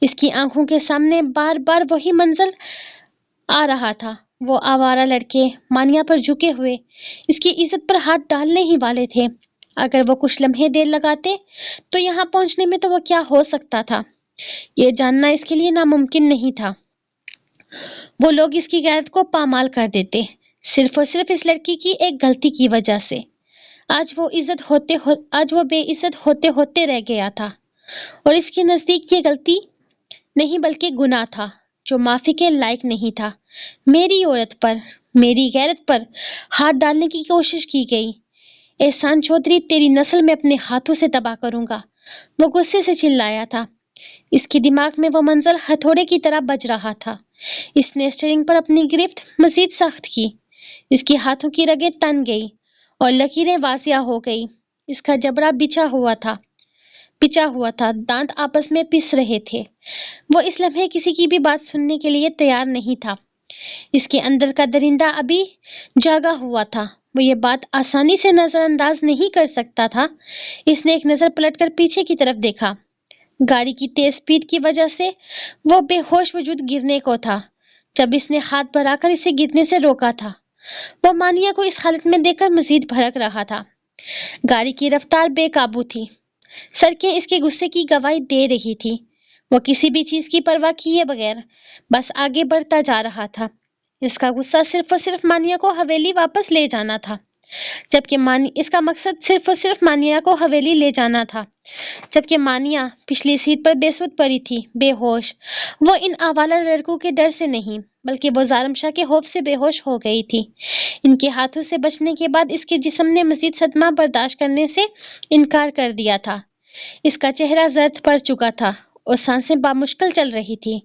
اس کی آنکھوں کے سامنے بار بار وہی منظر آ رہا تھا، وہ آوارہ لڑکے مانیہ پر جھکے ہوئے اس کی عزت پر ہاتھ ڈالنے ہی والے تھے۔ اگر وہ کچھ لمحے دیر لگاتے تو یہاں پہنچنے میں تو وہ کیا ہو سکتا تھا یہ جاننا اس کے لیے ناممکن نہیں تھا۔ وہ لوگ اس کی غیرت کو پامال کر دیتے صرف اور صرف اس لڑکی کی ایک غلطی کی وجہ سے۔ آج وہ بے عزت ہوتے ہوتے رہ گیا تھا اور اس کے نزدیک یہ غلطی نہیں بلکہ گناہ تھا جو معافی کے لائق نہیں تھا۔ میری عورت پر، میری غیرت پر ہاتھ ڈالنے کی کوشش کی گئی، احسان چودھری تیری نسل میں اپنے ہاتھوں سے تباہ کروں گا، وہ غصے سے چلایا تھا۔ اس کے دماغ میں وہ منظر ہتھوڑے کی طرح بج رہا تھا۔ اس نے اسٹیئرنگ پر اپنی گرفت مزید سخت کی، اس کے ہاتھوں کی رگیں تن گئی اور لکیریں واضح ہو گئی۔ اس کا جبڑا پچا ہوا تھا، دانت آپس میں پس رہے تھے۔ وہ اس لمحے کسی کی بھی بات سننے کے لیے تیار نہیں تھا۔ اس کے اندر کا درندہ ابھی جاگا ہوا تھا، وہ یہ بات آسانی سے نظر انداز نہیں کر سکتا تھا۔ اس نے ایک نظر پلٹ کر پیچھے کی طرف دیکھا، گاڑی کی تیز سپیڈ کی وجہ سے وہ بے ہوش وجود گرنے کو تھا جب اس نے ہاتھ بڑھا کر اسے گرنے سے روکا تھا۔ وہ مانیہ کو اس حالت میں دیکھ کر مزید بھڑک رہا تھا۔ گاڑی کی رفتار بے قابو تھی۔ سڑکیں اس کے غصے کی گواہی دے رہی تھی۔ وہ کسی بھی چیز کی پرواہ کیے بغیر بس آگے بڑھتا جا رہا تھا۔ اس کا غصہ صرف اور صرف مانیہ کو حویلی واپس لے جانا تھا، جبکہ اس کا مقصد صرف اور صرف مانیہ کو حویلی لے جانا تھا، جبکہ مانیہ پچھلی سیٹ پر بے سود پڑی تھی، بے ہوش۔ وہ ان آوالہ لڑکوں کے ڈر سے نہیں بلکہ وہ ظالم شاہ کے خوف سے بے ہوش ہو گئی تھی۔ ان کے ہاتھوں سے بچنے کے بعد اس کے جسم نے مزید صدمہ برداشت کرنے سے انکار کر دیا تھا۔ اس کا چہرہ زرد پڑ چکا تھا اور سانسیں بامشکل چل رہی تھی۔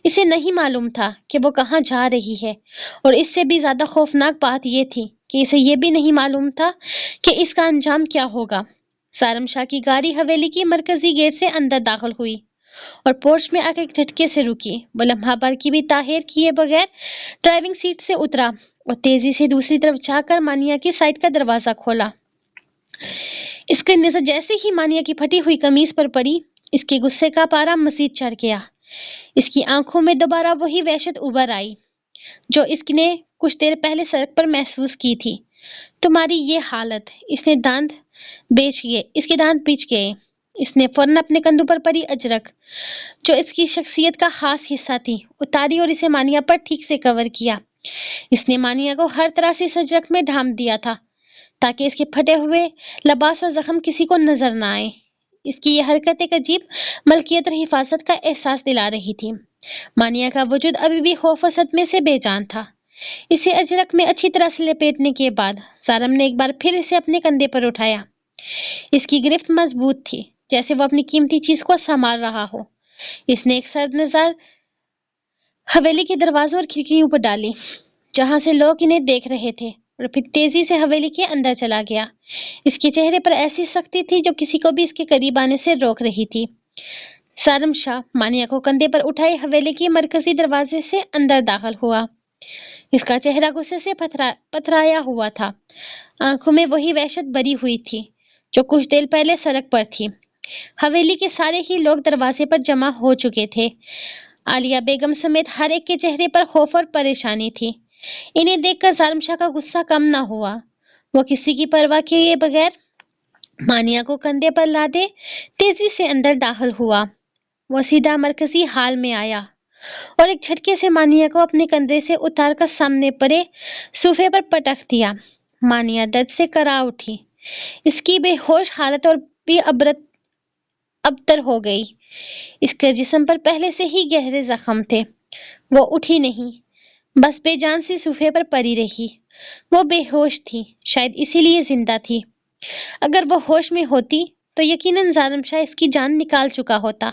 اسے نہیں معلوم تھا کہ وہ کہاں جا رہی ہے، اور اس سے بھی زیادہ خوفناک بات یہ تھی کہ اسے یہ بھی نہیں معلوم تھا کہ اس کا انجام کیا ہوگا۔ ظالم شاہ کی گاڑی حویلی کی مرکزی گیٹ سے اندر داخل ہوئی اور پورچ میں آ کے ایک جھٹکے سے رکی۔ وہ لمحہ بھر کی بھی تاخیر کیے بغیر ڈرائیونگ سیٹ سے اترا اور تیزی سے دوسری طرف جا کر مانیہ کی سائڈ کا دروازہ کھولا۔ اس کی نظر جیسے ہی مانیہ کی پھٹی ہوئی قمیض پر پڑی، اس کے غصے کا پارا مزید چڑھ گیا۔ اس کی آنکھوں میں دوبارہ وہی وحشت ابھر آئی جو اس نے کچھ دیر پہلے سڑک پر محسوس کی تھی۔ تمہاری یہ حالت، اس کے دانت پیچ گئے۔ اس نے فوراً اپنے کندھوں پر پڑی اجرک، جو اس کی شخصیت کا خاص حصہ تھی، اتاری اور اسے مانیہ پر ٹھیک سے کور کیا۔ اس نے مانیہ کو ہر طرح سے اس اجرک میں ڈھانپ دیا تھا تاکہ اس کے پھٹے ہوئے لباس اور زخم کسی کو نظر نہ آئے۔ اس کی یہ حرکت ایک عجیب ملکیت اور حفاظت کا احساس دلا رہی تھی۔ مانیہ کا وجود ابھی بھی خوف و صدمے سے بے جان تھا۔ اسے اجرک میں اچھی طرح سے لپیٹنے کے بعد ظالم نے ایک بار پھر اسے اپنے کندھے پر اٹھایا۔ اس کی گرفت مضبوط تھی، جیسے وہ اپنی قیمتی چیز کو سنبھال رہا ہو۔ اس نے ایک سرد نظر حویلی کے دروازوں اور کھڑکیوں پر ڈالی جہاں سے لوگ انہیں دیکھ رہے تھے، اور پھر تیزی سے حویلی کے اندر چلا گیا۔ اس کے چہرے پر ایسی سختی تھی جو کسی کو بھی اس کے قریب آنے سے روک رہی تھی۔ ظالم شاہ مانیہ کو کندھے پر اٹھائے حویلی کے مرکزی دروازے سے اندر داخل ہوا۔ اس کا چہرہ غصے سے پتھرایا ہوا تھا۔ آنکھوں میں وہی وحشت بھری ہوئی تھی جو کچھ دیر پہلے سڑک پر تھی۔ حویلی کے سارے ہی لوگ دروازے پر جمع ہو چکے تھے۔ عالیہ بیگم سمیت ہر ایک کے چہرے پر خوف اور پریشانی تھی۔ انہیں دیکھ کر ظالم شاہ کا غصہ کم نہ ہوا۔ وہ کسی کی پرواہ کیے بغیر مانیہ کو کندھے پر لادے تیزی سے اندر داخل ہوا۔ وہ سیدھا مرکزی ہال میں آیا اور ایک جھٹکے سے مانیہ کو اپنے کندھے سے اتار کر سامنے پڑے صوفے پر پٹک دیا۔ مانیہ درد سے کرا اٹھی۔ اس کی بے ہوش حالت اور بھی ابتر ہو گئی۔ اس کے جسم پر پہلے سے ہی گہرے زخم تھے۔ وہ اٹھی نہیں، بس بے جان سی صوفے پر پڑی رہی۔ وہ بے ہوش تھی، شاید اسی لیے زندہ تھی۔ اگر وہ ہوش میں ہوتی تو یقیناً ظالم شاہ اس کی جان نکال چکا ہوتا۔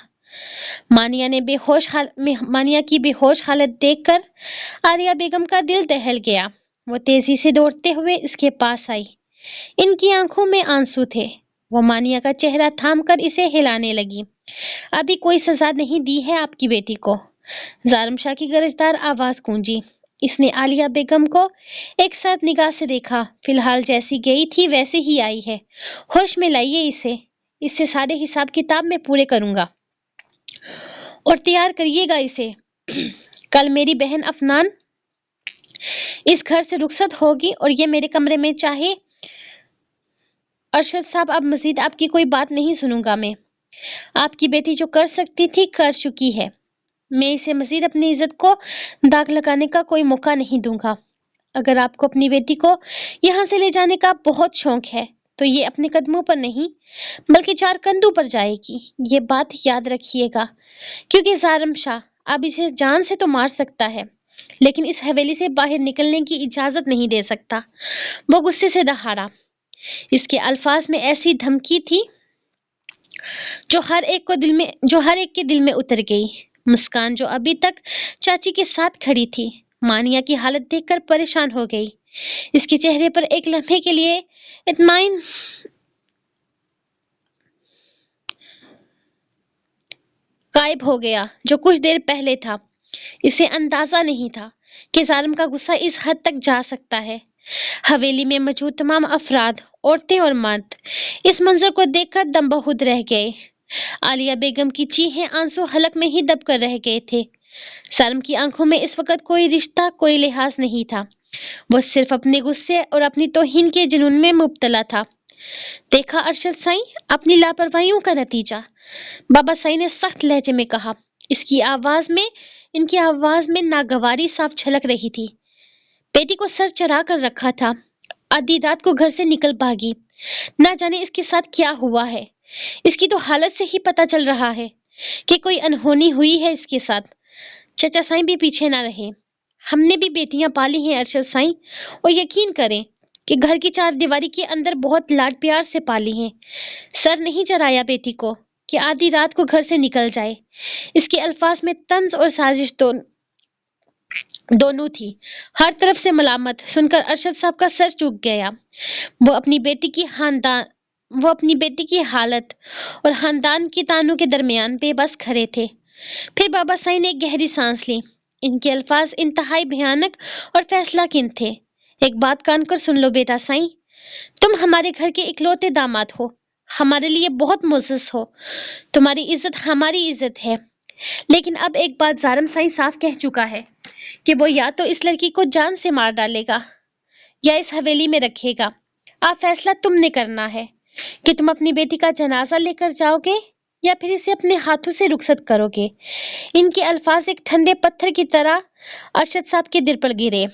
مانیہ کی بے ہوش حالت دیکھ کر عالیہ بیگم کا دل دہل گیا۔ وہ تیزی سے دوڑتے ہوئے اس کے پاس آئی۔ ان کی آنکھوں میں آنسو تھے۔ وہ مانیہ کا چہرہ تھام کر اسے ہلانے لگی۔ ابھی کوئی سزا نہیں دی ہے آپ کی بیٹی کو، ظالم شاہ کی گرجدار آواز گونجی۔ اس نے عالیہ بیگم کو ایک سرد نگاہ سے دیکھا۔ فی الحال جیسی گئی تھی ویسے ہی آئی ہے، ہوش میں لائیے اسے، اس سے سارے حساب کتاب میں پورے کروں گا، اور تیار کریے گا اسے۔ کل میری بہن افنان اس گھر سے رخصت ہوگی اور یہ میرے کمرے میں چاہے۔ ارشد صاحب، اب مزید آپ کی کوئی بات نہیں سنوں گا میں۔ آپ کی بیٹی جو کر سکتی تھی کر چکی ہے۔ میں اسے مزید اپنی عزت کو داغ لگانے کا کوئی موقع نہیں دوں گا۔ اگر آپ کو اپنی بیٹی کو یہاں سے لے جانے کا بہت شوق ہے تو یہ اپنے قدموں پر نہیں بلکہ چار کندھوں پر جائے گی، یہ بات یاد رکھیے گا، کیونکہ ظالم شاہ اب اسے جان سے تو مار سکتا ہے لیکن اس حویلی سے باہر نکلنے کی اجازت نہیں دے سکتا۔ وہ غصے سے دہاڑا۔ اس کے الفاظ میں ایسی دھمکی تھی جو ہر ایک کے دل میں اتر گئی۔ مسکان جو ابھی تک چاچی کے ساتھ کھڑی تھی، مانیہ کی حالت دیکھ کر پریشان ہو گئی۔ اس کے چہرے پر ایک لمحے کے لیے اطمینان غائب ہو گیا جو کچھ دیر پہلے تھا۔ اسے اندازہ نہیں تھا کہ ظالم کا غصہ اس حد تک جا سکتا ہے۔ حویلی میں موجود تمام افراد، عورتیں اور مرد اس منظر کو دیکھ کر دم بہدر رہ گئے۔ عالیہ بیگم کی چیخیں آنسو حلق میں ہی دب کر رہ گئے تھے۔ سالم کی آنکھوں میں اس وقت کوئی رشتہ، کوئی لحاظ نہیں تھا۔ وہ صرف اپنے غصے اور اپنی توہین کے جنون میں مبتلا تھا۔ دیکھا ارشد سائیں، اپنی لاپرواہیوں کا نتیجہ، بابا سائیں نے سخت لہجے میں کہا۔ ان کی آواز میں ناگواری صاف چھلک رہی تھی۔ بیٹی کو سر چڑھا کر رکھا تھا، آدھی رات کو گھر سے نکل بھاگی، نہ جانے اس کے ساتھ کیا ہوا ہے۔ اس کی تو حالت سے ہی پتہ چل رہا ہے کہ کوئی انہونی ہوئی ہے اس کے ساتھ۔ چچا سائیں بھی پیچھے نہ رہے۔ ہم نے بھی بیٹیاں پالی ہیں ارشد سائیں، اور یقین کریں کہ گھر کی چار دیواری کے اندر بہت لاڈ پیار سے پالی ہیں۔ سر نہیں چڑھایا بیٹی کو کہ آدھی رات کو گھر سے نکل جائے۔ اس کے الفاظ میں طنز اور سازش دونوں تھی۔ ہر طرف سے ملامت سن کر ارشد صاحب کا سر جھک گیا۔ وہ اپنی بیٹی کی حالت اور خاندان کے تانوں کے درمیان بے بس کھڑے تھے۔ پھر بابا سائیں نے ایک گہری سانس لی۔ ان کے الفاظ انتہائی بھیانک اور فیصلہ کن تھے۔ ایک بات کان کر سن لو بیٹا سائیں، تم ہمارے گھر کے اکلوتے داماد ہو، ہمارے لیے بہت معزز ہو، تمہاری عزت ہماری عزت ہے، لیکن اب ایک بات ظالم سائیں صاف کہہ چکا ہے کہ وہ یا تو اس لڑکی کو جان سے مار ڈالے گا یا اس حویلی میں رکھے گا۔ اب فیصلہ تم نے کرنا ہے کہ تم اپنی بیٹی کا جنازہ لے کر جاؤ گے یا پھر اسے اپنے ہاتھوں سے رخصت کرو گے۔ ان کے الفاظ ایک ٹھنڈے پتھر کی طرح ارشد صاحب کے دل پر گرے۔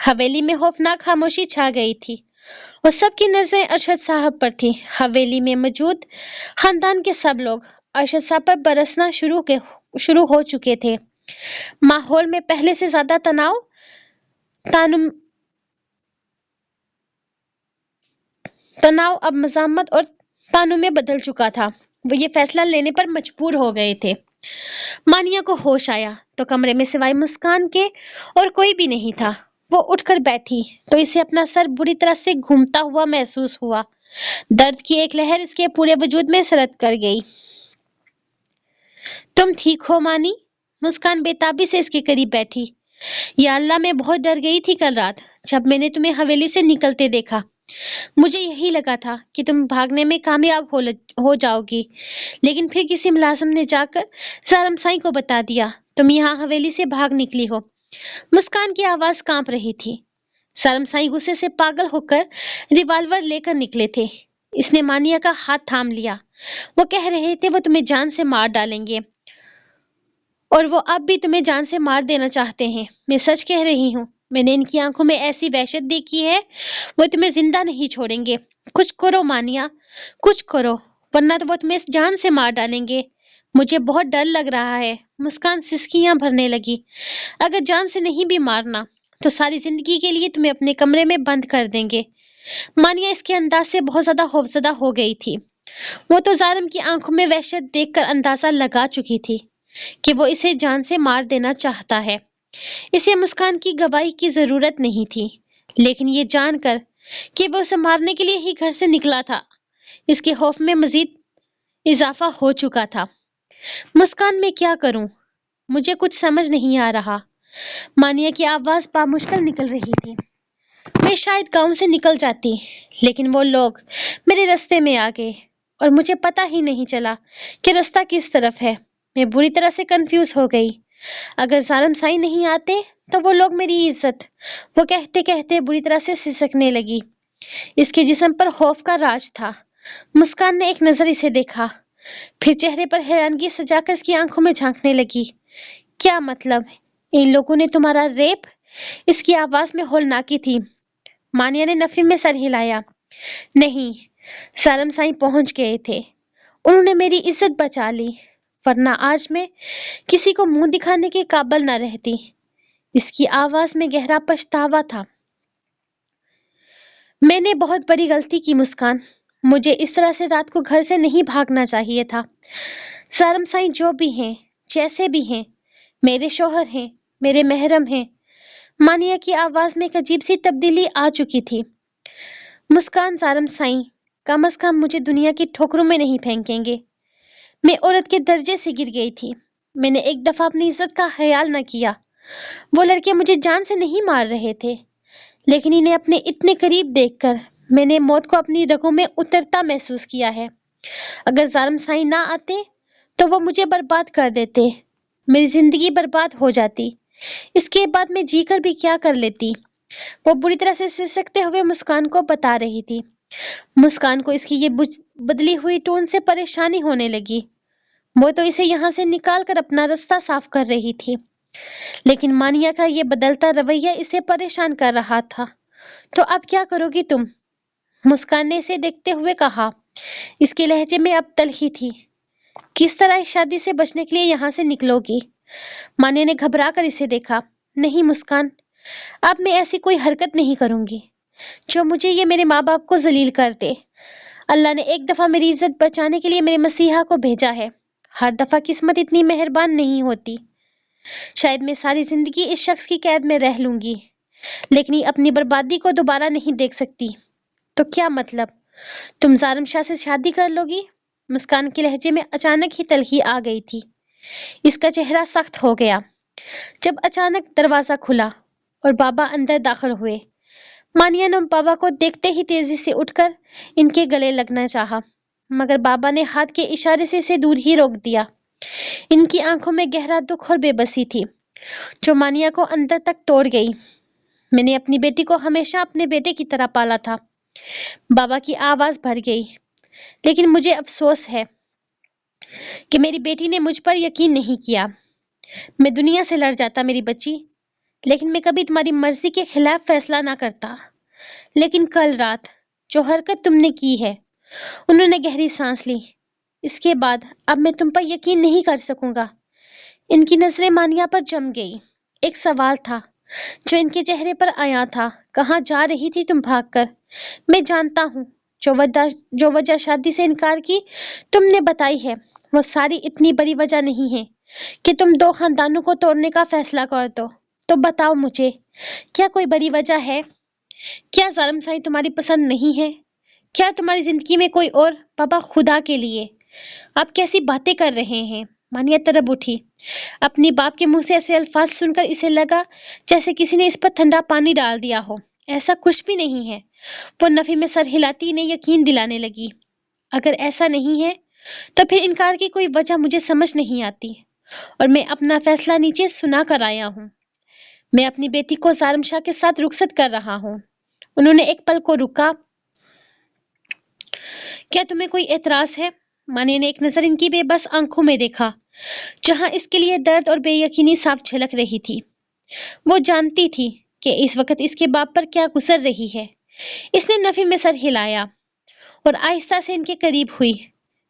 حویلی میں خوفناک خاموشی چھا گئی تھی اور سب کی نظریں ارشد صاحب پر تھی۔ حویلی میں موجود خاندان کے سب لوگ ارشد صاحب پر برسنا شروع ہو چکے تھے۔ ماحول میں پہلے سے زیادہ تناؤ اب مزاحمت اور طعنوں میں بدل چکا تھا۔ وہ یہ فیصلہ لینے پر مجبور ہو گئے تھے۔ مانیہ کو ہوش آیا تو کمرے میں سوائے مسکان کے اور کوئی بھی نہیں تھا۔ وہ اٹھ کر بیٹھی تو اسے اپنا سر بری طرح سے گھومتا ہوا محسوس ہوا۔ درد کی ایک لہر اس کے پورے وجود میں سرد کر گئی۔ تم ٹھیک ہو مانی؟ مسکان بے تابی سے اس کے قریب بیٹھی۔ یا اللہ، میں بہت ڈر گئی تھی کل رات جب میں نے تمہیں حویلی سے نکلتے دیکھا۔ مجھے یہی لگا تھا کہ تم بھاگنے میں کامیاب ہو جاؤ گی، لیکن پھر کسی ملازم نے جا کر ظالم سائیں کو بتا دیا تم یہاں حویلی سے بھاگ نکلی ہو۔ مسکان کی آواز کانپ رہی تھی۔ ظالم سائیں غصے سے پاگل ہو کر ریوالور لے کر نکلے تھے۔ اس نے مانیہ کا ہاتھ تھام لیا۔ وہ کہہ رہے تھے وہ تمہیں جان سے مار ڈالیں گے، اور وہ اب بھی تمہیں جان سے مار دینا چاہتے ہیں۔ میں سچ کہہ رہی ہوں، میں نے ان کی آنکھوں میں ایسی وحشت دیکھی ہے، وہ تمہیں زندہ نہیں چھوڑیں گے۔ کچھ کرو مانیہ، کچھ کرو، ورنہ تو وہ تمہیں جان سے مار ڈالیں گے۔ مجھے بہت ڈر لگ رہا ہے۔ مسکان سسکیاں بھرنے لگی۔ اگر جان سے نہیں بھی مارنا تو ساری زندگی کے لیے تمہیں اپنے کمرے میں بند کر دیں گے۔ مانیہ اس کے انداز سے بہت زیادہ خوفزدہ ہو گئی تھی۔ وہ تو ظالم کی آنکھوں میں وحشت دیکھ کر اندازہ لگا چکی تھی کہ وہ اسے جان سے مار دینا چاہتا ہے۔ اسے مسکان کی گواہی کی ضرورت نہیں تھی، لیکن یہ جان کر کہ وہ اسے مارنے کے لیے ہی گھر سے نکلا تھا، اس کے خوف میں مزید اضافہ ہو چکا تھا۔ مسکان، میں کیا کروں؟ مجھے کچھ سمجھ نہیں آ رہا۔ مانیہ کی آواز بامشکل نکل رہی تھی۔ میں شاید گاؤں سے نکل جاتی، لیکن وہ لوگ میرے رستے میں آ گئے اور مجھے پتہ ہی نہیں چلا کہ رستہ کس طرف ہے۔ میں بری طرح سے کنفیوز ہو گئی۔ اگر ظالم سائیں نہیں آتے تو وہ لوگ میری عزت، وہ کہتے کہتے بری طرح سے سسکنے لگی۔ اس کے جسم پر خوف کا راج تھا۔ مسکان نے ایک نظر اسے دیکھا، پھر چہرے پر حیرانگی سجا کر اس کی آنکھوں میں جھانکنے لگی۔ کیا مطلب؟ ان لوگوں نے تمہارا ریپ؟ اس کی آواز میں ہولناکی تھی۔ مانیہ نے نفی میں سر ہلایا۔ نہیں، ظالم سائیں پہنچ گئے تھے، انہوں نے میری عزت بچا لی، ورنہ آج میں کسی کو منہ دکھانے کے قابل نہ رہتی۔ اس کی آواز میں گہرا پچھتاوا تھا۔ میں نے بہت بڑی غلطی کی مسکان، مجھے اس طرح سے رات کو گھر سے نہیں بھاگنا چاہیے تھا۔ ظالم سائیں جو بھی ہیں، جیسے بھی ہیں، میرے شوہر ہیں، میرے محرم ہیں۔ مانیہ کی آواز میں ایک عجیب سی تبدیلی آ چکی تھی۔ مسکان، ظالم سائیں کم از کم مجھے دنیا کی ٹھوکروں میں نہیں پھینکیں گے۔ میں عورت کے درجے سے گر گئی تھی۔ میں نے ایک دفعہ اپنی عزت کا خیال نہ کیا۔ وہ لڑکے مجھے جان سے نہیں مار رہے تھے، لیکن انہیں اپنے اتنے قریب دیکھ کر میں نے موت کو اپنی رگوں میں اترتا محسوس کیا ہے۔ اگر ظالم سائی نہ آتے تو وہ مجھے برباد کر دیتے، میری زندگی برباد ہو جاتی، اس کے بعد میں جی کر بھی کیا کر لیتی۔ وہ بری طرح سے سسکتے ہوئے مسکان کو بتا رہی تھی۔ مسکان کو اس کی یہ بدلی ہوئی ٹون سے پریشانی ہونے لگی۔ وہ تو اسے یہاں سے نکال کر اپنا راستہ صاف کر رہی تھی، لیکن مانیہ کا یہ بدلتا رویہ اسے پریشان کر رہا تھا۔ تو اب کیا کرو گی تم؟ مسکان نے اسے دیکھتے ہوئے کہا۔ اس کے لہجے میں اب تلخی تھی۔ کس طرح اس شادی سے بچنے کے لیے یہاں سے نکلو گی؟ مانیہ نے گھبرا کر اسے دیکھا۔ نہیں مسکان، اب میں ایسی کوئی حرکت نہیں کروں گی جو مجھے یہ میرے ماں باپ کو ذلیل کر دے۔ اللہ نے ایک دفعہ میری عزت بچانے کے لیے میرے مسیحا کو بھیجا ہے، ہر دفعہ قسمت اتنی مہربان نہیں ہوتی۔ شاید میں ساری زندگی اس شخص کی قید میں رہ لوں گی، لیکن اپنی بربادی کو دوبارہ نہیں دیکھ سکتی۔ تو کیا مطلب؟ تم ظالم شاہ سے شادی کر لو گی؟ مسکان کے لہجے میں اچانک ہی تلخی آ گئی تھی۔ اس کا چہرہ سخت ہو گیا جب اچانک دروازہ کھلا اور بابا اندر داخل ہوئے۔ مانیہ نے بابا کو دیکھتے ہی تیزی سے اٹھ کر ان کے گلے لگنا چاہا، مگر بابا نے ہاتھ کے اشارے سے اسے دور ہی روک دیا۔ ان کی آنکھوں میں گہرا دکھ اور بے بسی تھی جو مانیہ کو اندر تک توڑ گئی۔ میں نے اپنی بیٹی کو ہمیشہ اپنے بیٹے کی طرح پالا تھا، بابا کی آواز بھر گئی، لیکن مجھے افسوس ہے کہ میری بیٹی نے مجھ پر یقین نہیں کیا۔ میں دنیا سے لڑ جاتا میری بچی، لیکن میں کبھی تمہاری مرضی کے خلاف فیصلہ نہ کرتا۔ لیکن کل رات جو حرکت تم نے کی ہے، انہوں نے گہری سانس لی۔ اس کے بعد اب میں تم پر یقین نہیں کر سکوں گا۔ ان کی نظریں مانیہ پر جم گئی۔ ایک سوال تھا جو ان کے چہرے پر آیا تھا۔ کہاں جا رہی تھی تم بھاگ کر؟ میں جانتا ہوں جو وجہ شادی سے انکار کی تم نے بتائی ہے، وہ ساری اتنی بڑی وجہ نہیں ہے کہ تم دو خاندانوں کو توڑنے کا فیصلہ کر دو۔ تو بتاؤ مجھے، کیا کوئی بڑی وجہ ہے؟ کیا ظالم سائی تمہاری پسند نہیں ہے؟ کیا تمہاری زندگی میں کوئی اور؟ بابا خدا کے لیے آپ کیسی باتیں کر رہے ہیں؟ مانیہ تڑپ اٹھی۔ اپنی باپ کے منہ سے ایسے الفاظ سن کر اسے لگا جیسے کسی نے اس پر ٹھنڈا پانی ڈال دیا ہو۔ ایسا کچھ بھی نہیں ہے۔ وہ نفی میں سر ہلاتی انہیں یقین دلانے لگی۔ اگر ایسا نہیں ہے تو پھر انکار کی کوئی وجہ مجھے سمجھ نہیں آتی، اور میں اپنا فیصلہ نیچے سنا کر آیا ہوں۔ میں اپنی بیٹی کو ظالم شاہ کے ساتھ رخصت کر رہا ہوں۔ انہوں نے ایک پل کو رکا۔ کیا تمہیں کوئی اعتراض ہے؟ مانیہ نے ایک نظر ان کی بے بس آنکھوں میں دیکھا، جہاں اس کے لیے درد اور بے یقینی صاف جھلک رہی تھی۔ وہ جانتی تھی کہ اس وقت اس کے باپ پر کیا گزر رہی ہے۔ اس نے نفی میں سر ہلایا اور آہستہ سے ان کے قریب ہوئی،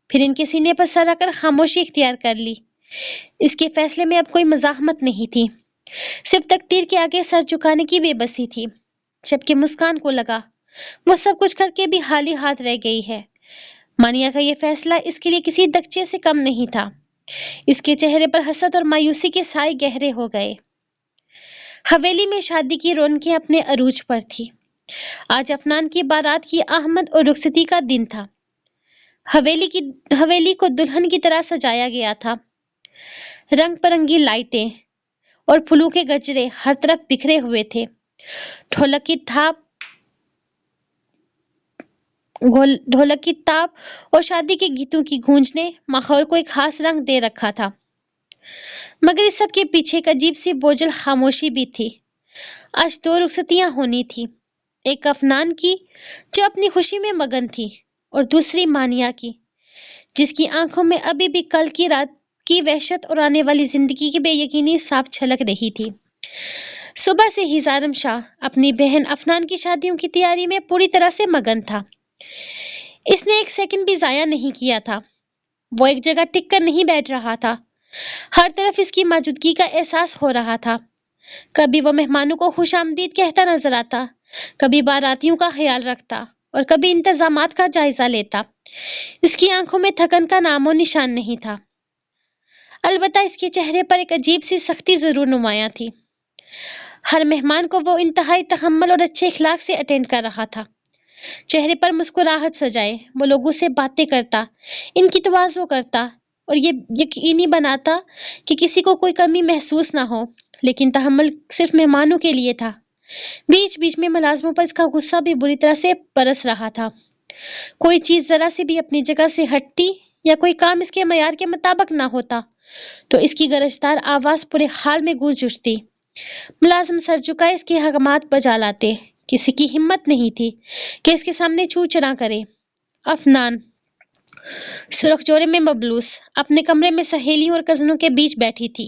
پھر ان کے سینے پر سر رکھ کر خاموشی اختیار کر لی۔ اس کے فیصلے میں اب کوئی مزاحمت نہیں تھی، صرف تقدیر کے آگے سر جھکانے کی بے بسی تھی۔ جبکہ مسکان کو لگا وہ سب کچھ کر کے بھی خالی ہاتھ رہ گئی ہے۔ مانیہ کا یہ فیصلہ اس کے لیے کسی دگچے سے کم نہیں تھا۔ اس کے چہرے پر حسرت اور مایوسی کے سائے گہرے ہو گئے۔ حویلی میں شادی کی رونقیں اپنے عروج پر تھی۔ آج افنان کی بارات کی آمد اور رخصتی کا دن تھا۔ حویلی کو دلہن کی طرح سجایا گیا تھا۔ رنگ برنگی لائٹیں اور پھولوں کے گجرے ہر طرف بکھرے ہوئے تھے۔ ڈھولک کی تاپ اور شادی کے گیتوں کی گونج نے ماحول کو ایک خاص رنگ دے رکھا تھا، مگر اس سب کے پیچھے ایک عجیب سی بوجھل خاموشی بھی تھی۔ آج دو رخصتیاں ہونی تھی، ایک افنان کی جو اپنی خوشی میں مگن تھی، اور دوسری مانیہ کی جس کی آنکھوں میں ابھی بھی کل کی رات کی وحشت اور آنے والی زندگی کی بے یقینی صاف چھلک رہی تھی۔ صبح سے ہی ظالم شاہ اپنی بہن افنان کی شادیوں کی تیاری میں پوری طرح سے مگن تھا۔ اس نے ایک سیکنڈ بھی ضائع نہیں کیا تھا۔ وہ ایک جگہ ٹک کر نہیں بیٹھ رہا تھا، ہر طرف اس کی موجودگی کا احساس ہو رہا تھا۔ کبھی وہ مہمانوں کو خوش آمدید کہتا نظر آتا، کبھی باراتیوں کا خیال رکھتا اور کبھی انتظامات کا جائزہ لیتا۔ اس کی آنکھوں میں تھکن کا نام و نشان نہیں تھا، البتہ اس کے چہرے پر ایک عجیب سی سختی ضرور نمایاں تھی۔ ہر مہمان کو وہ انتہائی تحمل اور اچھے اخلاق سے اٹینڈ کر رہا تھا، چہرے پر مسکراہٹ سجائے وہ لوگوں سے باتیں کرتا، ان کی تواضع کرتا اور یہ یقینی بناتا کہ کسی کو کوئی کمی محسوس نہ ہو، لیکن تحمل صرف مہمانوں کے لیے تھا۔ بیچ بیچ میں ملازموں پر اس کا غصہ بھی بری طرح سے برس رہا تھا۔ کوئی چیز ذرا سے بھی اپنی جگہ سے ہٹتی یا کوئی کام اس کے معیار کے مطابق نہ ہوتا تو اس کی گرجدار آواز پورے حال میں گونج اٹھتی۔ ملازم سر جھکائے اس کے حکمات بجا لاتے۔ کسی کی ہمت نہیں تھی کہ اس کے سامنے چوں چرا کرے۔ افنان سرخ جوڑے میں مبلوس اپنے کمرے میں سہیلیوں اور کزنوں کے بیچ بیٹھی تھی،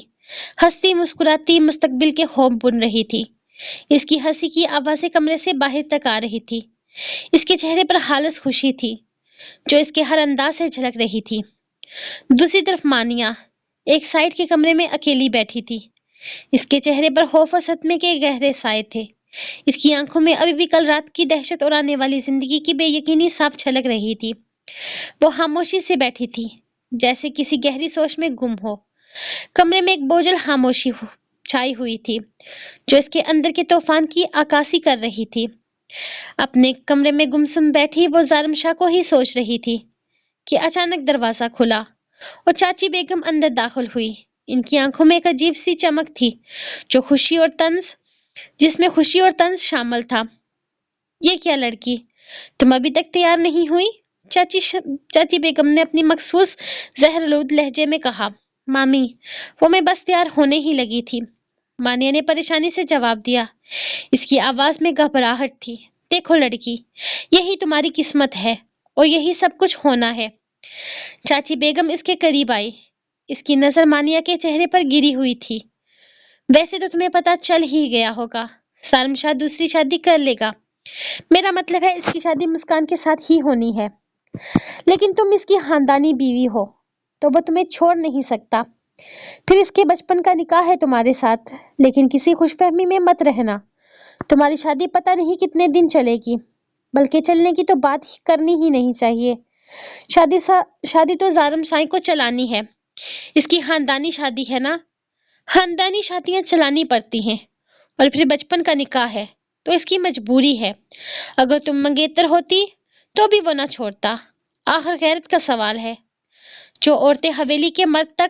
ہنستی مسکراتی مستقبل کے خواب بن رہی تھی۔ اس کی ہنسی کی آوازیں کمرے سے باہر تک آ رہی تھی۔ اس کے چہرے پر خالص خوشی تھی جو اس کے ہر انداز سے جھلک رہی تھی۔ دوسری طرف مانیہ ایک سائڈ کے کمرے میں اکیلی بیٹھی تھی۔ اس کے چہرے پر خوف اور صدمے کے گہرے سائے تھے۔ اس کی آنکھوں میں ابھی بھی کل رات کی دہشت اور آنے والی زندگی کی بے یقینی صاف جھلک رہی تھی۔ وہ خاموشی سے بیٹھی تھی جیسے کسی گہری سوچ میں گم ہو۔ کمرے میں ایک بوجھل خاموشی چھائی ہوئی تھی جو اس کے اندر کے طوفان کی عکاسی کر رہی تھی۔ اپنے کمرے میں گمسم بیٹھی وہ ظالم شاہ کو ہی سوچ رہی تھی کہ اچانک دروازہ کھلا اور چاچی بیگم اندر داخل ہوئی۔ ان کی آنکھوں میں ایک عجیب سی چمک تھی جس میں خوشی اور طنز شامل تھا۔ یہ کیا لڑکی، تم ابھی تک تیار نہیں ہوئی؟ چاچی بیگم نے اپنی مخصوص زہرآلود لہجے میں کہا۔ مامی، وہ میں بس تیار ہونے ہی لگی تھی، مانیہ نے پریشانی سے جواب دیا۔ اس کی آواز میں گھبراہٹ تھی۔ دیکھو لڑکی، یہی تمہاری قسمت ہے اور یہی سب کچھ ہونا ہے۔ چاچی بیگم اس کے قریب آئی۔ اس کی نظر مانیہ کے چہرے پر گری ہوئی تھی۔ ویسے تو تمہیں پتہ چل ہی گیا ہوگا، ظالم شاہ دوسری شادی کر لے گا۔ میرا مطلب ہے اس کی شادی مسکان کے ساتھ ہی ہونی ہے، لیکن تم اس کی خاندانی بیوی ہو تو وہ تمہیں چھوڑ نہیں سکتا۔ پھر اس کے بچپن کا نکاح ہے تمہارے ساتھ، لیکن کسی خوش فہمی میں مت رہنا۔ تمہاری شادی پتہ نہیں کتنے دن چلے گی، بلکہ چلنے کی تو بات کرنی ہی نہیں چاہیے۔ شادی تو ظالم شاہ کو چلانی ہے، اس کی خاندانی شادی ہے نا۔ خاندانی شادیاں چلانی پڑتی ہیں، اور پھر بچپن کا نکاح ہے تو اس کی مجبوری ہے۔ اگر تم منگیتر ہوتی تو بھی وہ نہ چھوڑتا۔ آخر غیرت کا سوال ہے۔ جو عورتیں اس حویلی کے مرد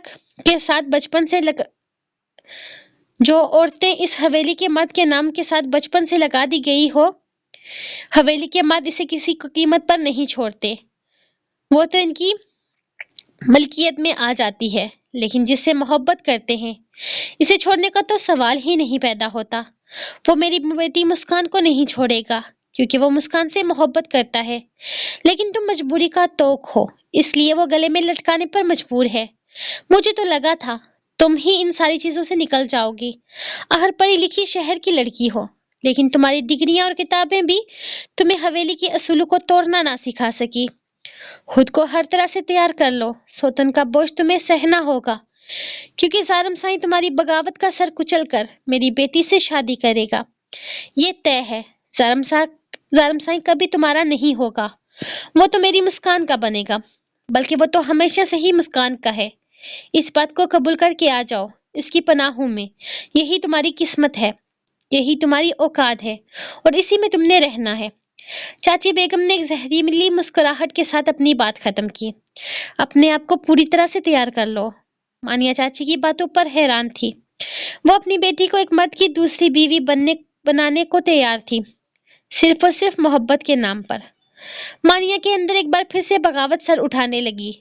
کے نام کے ساتھ بچپن سے لگا دی گئی ہو، حویلی کے مرد اسے کسی قیمت پر نہیں چھوڑتے، وہ تو ان کی ملکیت میں آ جاتی ہے، لیکن جس سے محبت کرتے ہیں اسے چھوڑنے کا تو سوال ہی نہیں پیدا ہوتا۔ وہ میری بیٹی مسکان کو نہیں چھوڑے گا کیونکہ وہ مسکان سے محبت کرتا ہے، لیکن تم مجبوری کا توق ہو، اس لیے وہ گلے میں لٹکانے پر مجبور ہے۔ مجھے تو لگا تھا تم ہی ان ساری چیزوں سے نکل جاؤ گی، آخر پڑھی لکھی شہر کی لڑکی ہو، لیکن تمہاری ڈگریاں اور کتابیں بھی تمہیں حویلی کے اصولوں کو توڑنا نہ سکھا سکی۔ خود کو ہر طرح سے تیار کر لو، سوتن کا بوجھ تمہیں سہنا ہوگا، کیونکہ ظالم سائیں تمہاری بغاوت کا سر کچل کر میری بیٹی سے شادی کرے گا۔ یہ طے ہے، ظالم سائیں کبھی تمہارا نہیں ہوگا، وہ تو میری مسکان کا بنے گا، بلکہ وہ تو ہمیشہ سے ہی مسکان کا ہے۔ اس بات کو قبول کر کے آ جاؤ اس کی پناہوں میں، یہی تمہاری قسمت ہے، یہی تمہاری اوقات ہے، اور اسی میں تم نے رہنا ہے۔ چاچی بیگم نے ایک زہریلی مسکراہٹ کے ساتھ اپنی بات ختم کی۔ اپنے آپ کو پوری طرح سے تیار کر لو۔ مانیہ چاچی کی باتوں پر حیران تھی۔ وہ اپنی بیٹی کو ایک مرد کی دوسری بیوی بنانے کو تیار تھی، صرف اور صرف محبت کے نام پر۔ مانیہ کے اندر ایک بار پھر سے بغاوت سر اٹھانے لگی۔